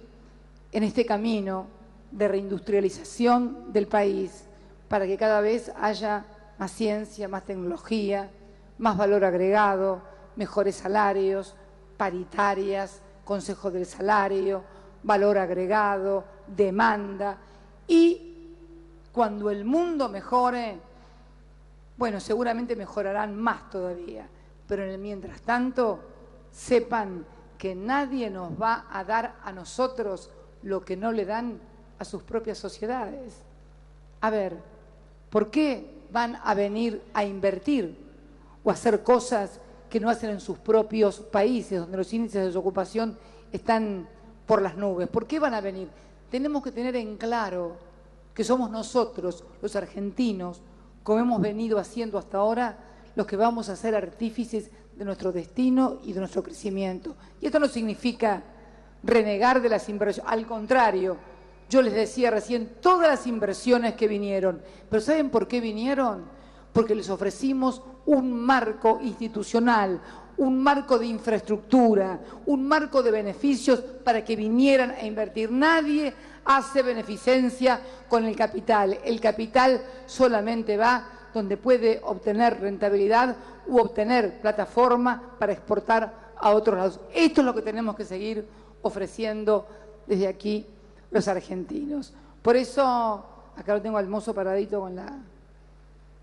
en este camino de reindustrialización del país para que cada vez haya más ciencia, más tecnología, más valor agregado, mejores salarios, paritarias, consejo del salario, valor agregado, demanda. Y cuando el mundo mejore, bueno, seguramente mejorarán más todavía, pero en el mientras tanto, sepan que nadie nos va a dar a nosotros lo que no le dan a sus propias sociedades. A ver, ¿por qué van a venir a invertir o a hacer cosas que no hacen en sus propios países, donde los índices de desocupación están por las nubes? ¿Por qué van a venir? Tenemos que tener en claro que somos nosotros, los argentinos, como hemos venido haciendo hasta ahora, los que vamos a ser artífices de nuestro destino y de nuestro crecimiento. Y esto no significa renegar de las inversiones, al contrario, yo les decía recién, todas las inversiones que vinieron, pero ¿saben por qué vinieron? Porque les ofrecimos un marco institucional, un marco de infraestructura, un marco de beneficios para que vinieran a invertir. Nadie hace beneficencia con el capital solamente va donde puede obtener rentabilidad u obtener plataforma para exportar a otros lados. Esto es lo que tenemos que seguir ofreciendo desde aquí los argentinos. Por eso, acá lo tengo al mozo paradito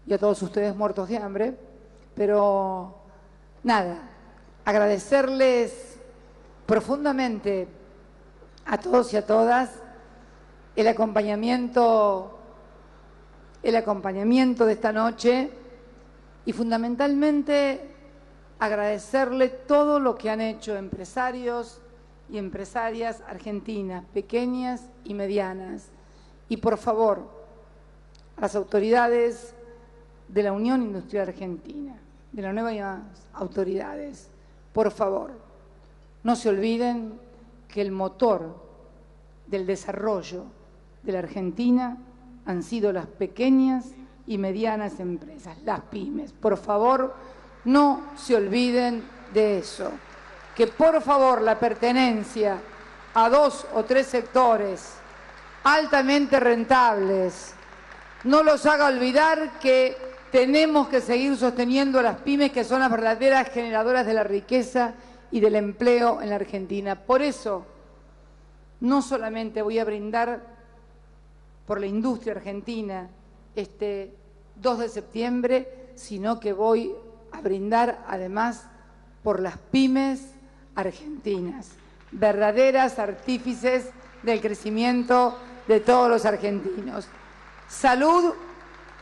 y a todos ustedes muertos de hambre, pero nada, agradecerles profundamente a todos y a todas el acompañamiento de esta noche y fundamentalmente agradecerle todo lo que han hecho empresarios y empresarias argentinas, pequeñas y medianas. Y por favor, a las autoridades de la Unión Industrial Argentina, de las nuevas autoridades, por favor, no se olviden que el motor del desarrollo de la Argentina han sido las pequeñas y medianas empresas, las pymes. Por favor, no se olviden de eso. Que por favor la pertenencia a 2 o 3 sectores altamente rentables no los haga olvidar que tenemos que seguir sosteniendo a las pymes, que son las verdaderas generadoras de la riqueza y del empleo en la Argentina. Por eso, no solamente voy a brindar por la industria argentina este 2 de septiembre, sino que voy a brindar además por las pymes argentinas, verdaderas artífices del crecimiento de todos los argentinos. Salud,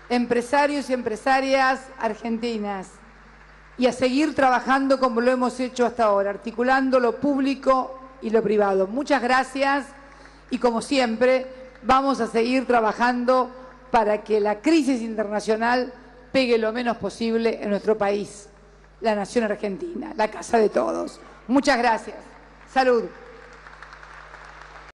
empresarios y empresarias argentinas, y a seguir trabajando como lo hemos hecho hasta ahora, articulando lo público y lo privado. Muchas gracias y como siempre vamos a seguir trabajando para que la crisis internacional pegue lo menos posible en nuestro país, la nación argentina, la casa de todos. Muchas gracias. Salud.